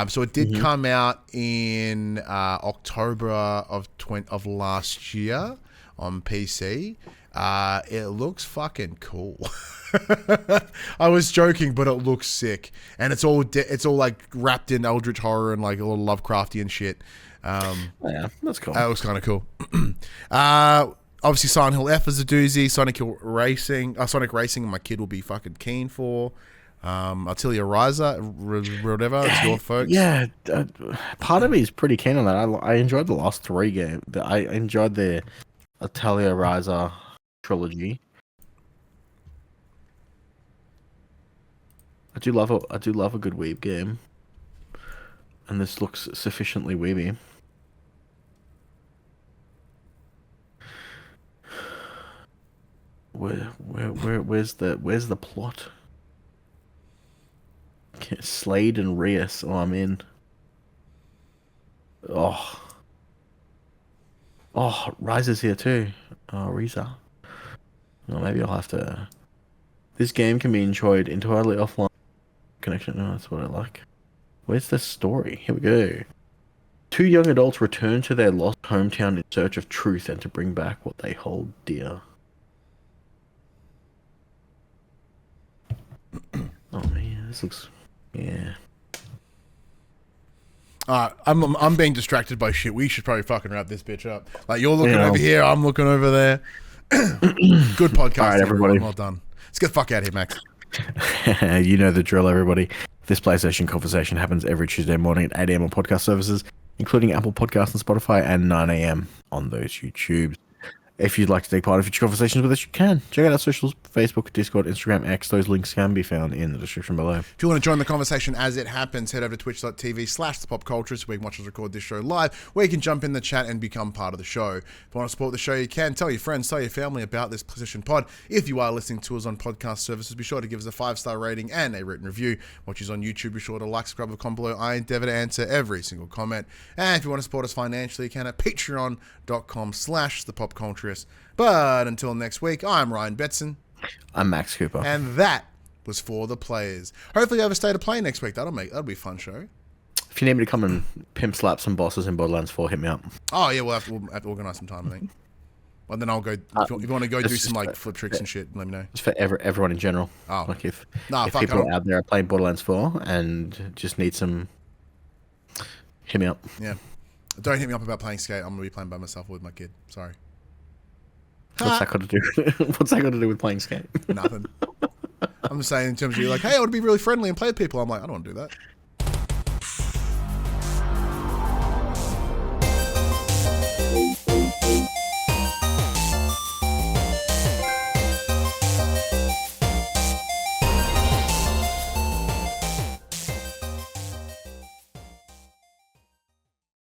So it did come out in October of last year on PC. It looks fucking cool. I was joking, but it looks sick, and it's all like wrapped in eldritch horror and like a little Lovecraftian shit. Yeah, that's cool. That was kind of cool. Obviously, Silent Hill F is a doozy. Sonic Racing, my kid will be fucking keen for. Artilia Riser, whatever. It's your folks. Yeah, part of me is pretty keen on that. I enjoyed the last 3 games. I enjoyed the Artilia Riser trilogy. I do love a good weeb game. and this looks sufficiently weeby. Where's the plot? Okay, Slade and Rias. Oh, I'm in. Oh, Riza's here too. Oh, Riza. Well, maybe I'll have to. This game can be enjoyed entirely offline connection. Oh, that's what I like. Where's the story? Here we go. Two young adults return to their lost hometown in search of truth and to bring back what they hold dear. Oh man, this looks... Yeah. I'm being distracted by shit. We should probably fucking wrap this bitch up. Like, you're looking over here, I'm looking over there. Good podcast, all right, everybody. Well done. Let's get the fuck out of here, Max. You know the drill, everybody. This PlayStation conversation happens every Tuesday morning at 8 a.m. on podcast services, including Apple Podcasts and Spotify, and 9 a.m. on those YouTubes. If you'd like to take part in future conversations with us, you can. Check out our socials, Facebook, Discord, Instagram, X. Those links can be found in the description below. If you want to join the conversation as it happens, head over to twitch.tv/thepopculturists, where you can watch us record this show live, where you can jump in the chat and become part of the show. If you want to support the show, you can. Tell your friends, tell your family about this PlayStation Pod. If you are listening to us on podcast services, be sure to give us a 5-star rating and a written review. Watch us on YouTube, be sure to like, subscribe, and comment below. I endeavor to answer every single comment. And if you want to support us financially, you can at patreon.com/thepopculturists. But until next week, I'm Ryan Betson. I'm Max Cooper. And that was for the players. Hopefully you have a state of play next week. That'll be a fun show. If you need me to come and pimp slap some bosses in Borderlands 4, hit me up. Oh yeah, we'll have to organise some time, I think. Well, then I'll go. If you want to go do some like flip tricks and shit, let me know. It's for everyone in general. Oh, like if people out there are playing Borderlands 4 and just need some, hit me up. Yeah, don't hit me up about playing Skate. I'm gonna be playing by myself with my kid. Sorry. What's that got to do? What's that got to do with playing Skate? Nothing. I'm just saying in terms of you're like, hey, I want to be really friendly and play with people. I'm like, I don't want to do that.